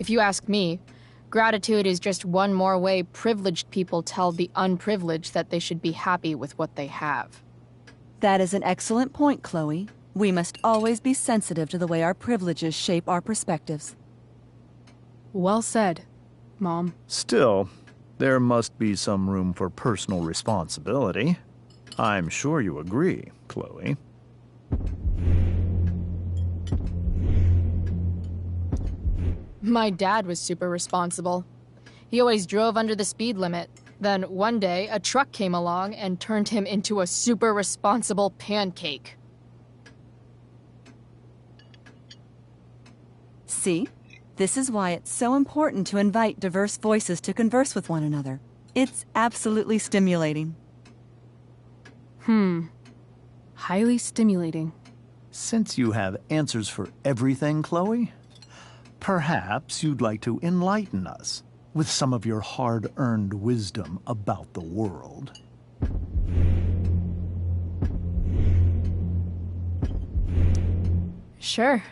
If you ask me, gratitude is just one more way privileged people tell the unprivileged that they should be happy with what they have. That is an excellent point, Chloe. We must always be sensitive to the way our privileges shape our perspectives. Well said, Mom. Still, there must be some room for personal responsibility. I'm sure you agree, Chloe. My dad was super responsible. He always drove under the speed limit. Then one day, a truck came along and turned him into a super responsible pancake. See? This is why it's so important to invite diverse voices to converse with one another. It's absolutely stimulating. Highly stimulating. Since you have answers for everything, Chloe, perhaps you'd like to enlighten us with some of your hard-earned wisdom about the world. Sure.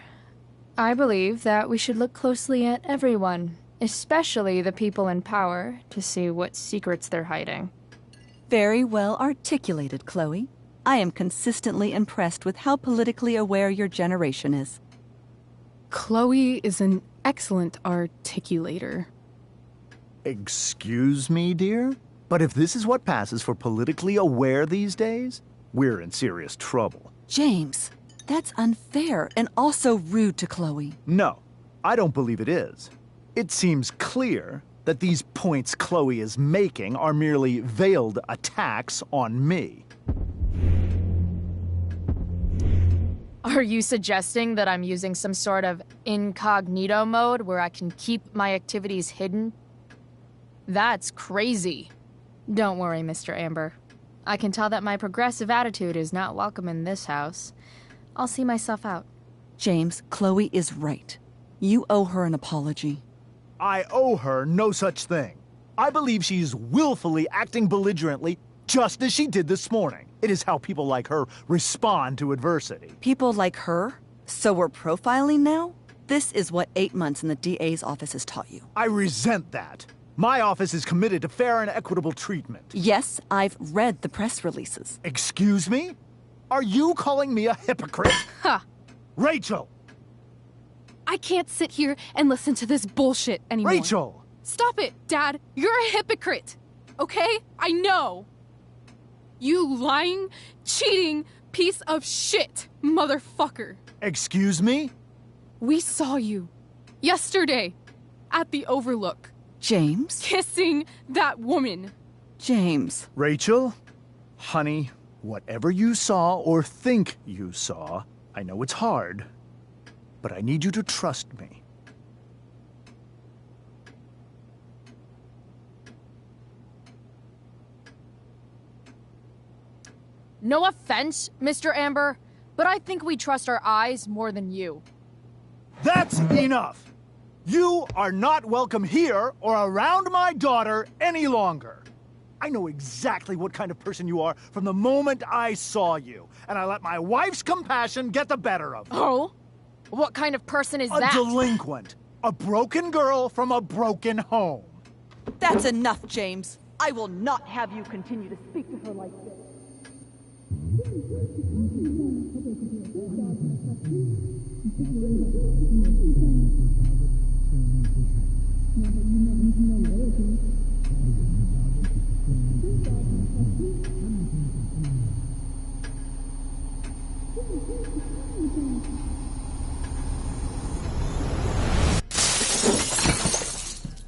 I believe that we should look closely at everyone, especially the people in power, to see what secrets they're hiding. Very well articulated, Chloe. I am consistently impressed with how politically aware your generation is. Chloe is an excellent articulator. Excuse me, dear? But if this is what passes for politically aware these days, we're in serious trouble. James, that's unfair and also rude to Chloe. No, I don't believe it is. It seems clear that these points Chloe is making are merely veiled attacks on me. Are you suggesting that I'm using some sort of incognito mode where I can keep my activities hidden? That's crazy. Don't worry, Mr. Amber. I can tell that my progressive attitude is not welcome in this house. I'll see myself out. James, Chloe is right. You owe her an apology. I owe her no such thing. I believe she's willfully acting belligerently just as she did this morning. It is how people like her respond to adversity. People like her? So we're profiling now? This is what 8 months in the DA's office has taught you. I resent that. My office is committed to fair and equitable treatment. Yes, I've read the press releases. Excuse me? Are you calling me a hypocrite? Ha! Rachel! I can't sit here and listen to this bullshit anymore. Rachel! Stop it, Dad! You're a hypocrite! Okay? I know! You lying, cheating piece of shit, motherfucker! Excuse me? We saw you yesterday at the Overlook. James? Kissing that woman. James. Rachel? Honey, whatever you saw or think you saw, I know it's hard, but I need you to trust me. No offense, Mr. Amber, but I think we trust our eyes more than you. That's enough! You are not welcome here or around my daughter any longer. I know exactly what kind of person you are from the moment I saw you, and I let my wife's compassion get the better of me. Oh? What kind of person is that? A delinquent. A broken girl from a broken home. That's enough, James. I will not have you continue to speak to her like this.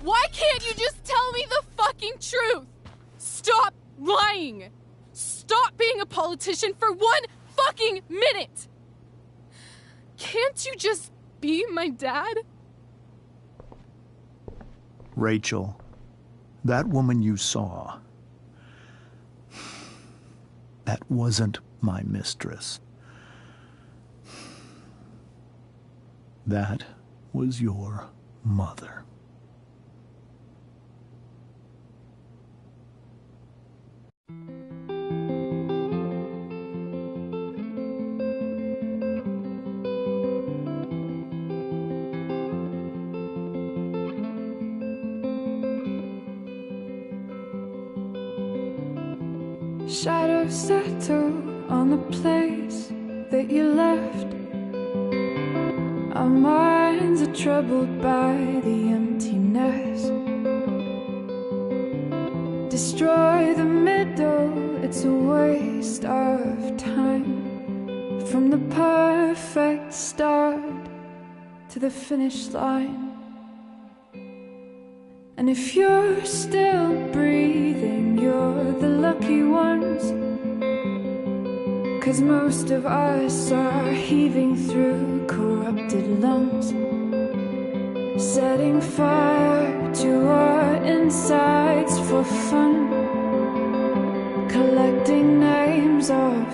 Why can't you just tell me the fucking truth? Stop lying! Stop being a politician for 1 fucking minute! Can't you just be my dad? Rachel, that woman you saw, that wasn't my mistress. That was your mother. Shadows settle on the place that you left. Our minds are troubled by the emptiness. Destroy the middle, it's a waste of time. From the perfect start to the finish line. And if you're still breathing, you're the lucky ones. 'Cause most of us are heaving through corrupted lungs, setting fire to our insides for fun, collecting names of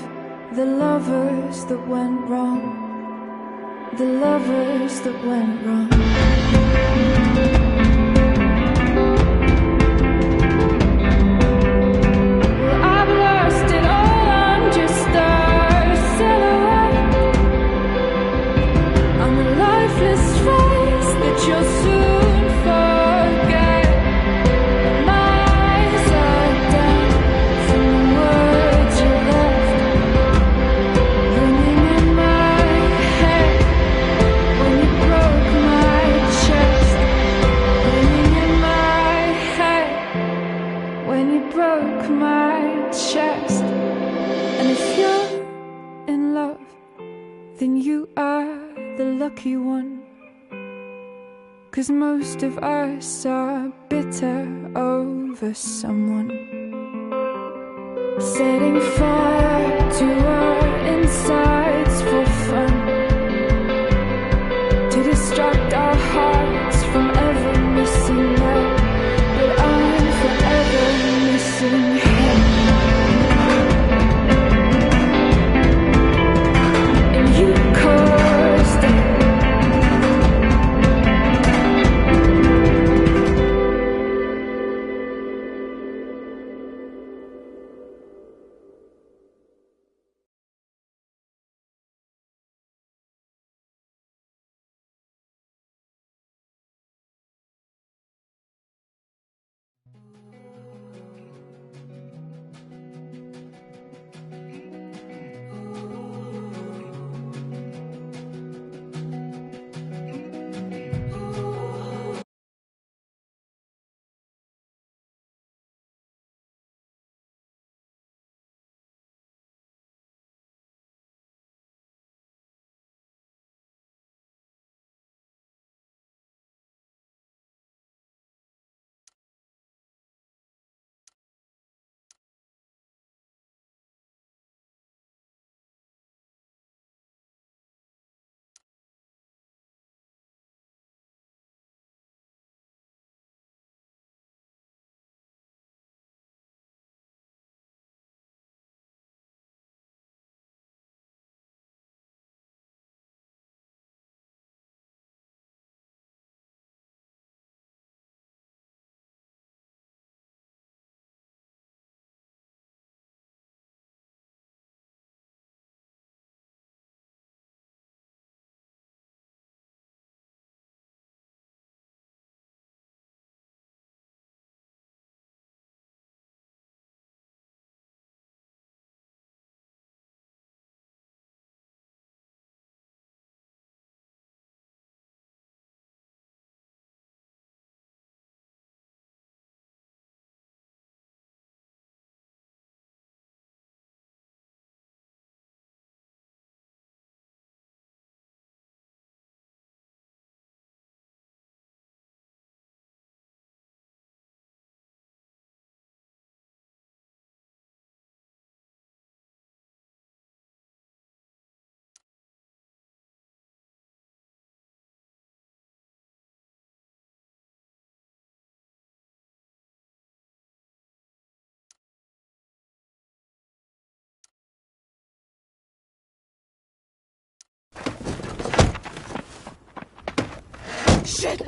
the lovers that went wrong, the lovers that went wrong. You'll soon forget. My eyes are down from the words you left, ringing in my head when you broke my chest, ringing in my head when you broke my chest. And if you're in love, then you are the lucky one. 'Cause most of us are bitter over someone, setting fire to our insides for fun, to distract our hearts from ever missing love. But I'm forever missing him. And you caused it. Shit!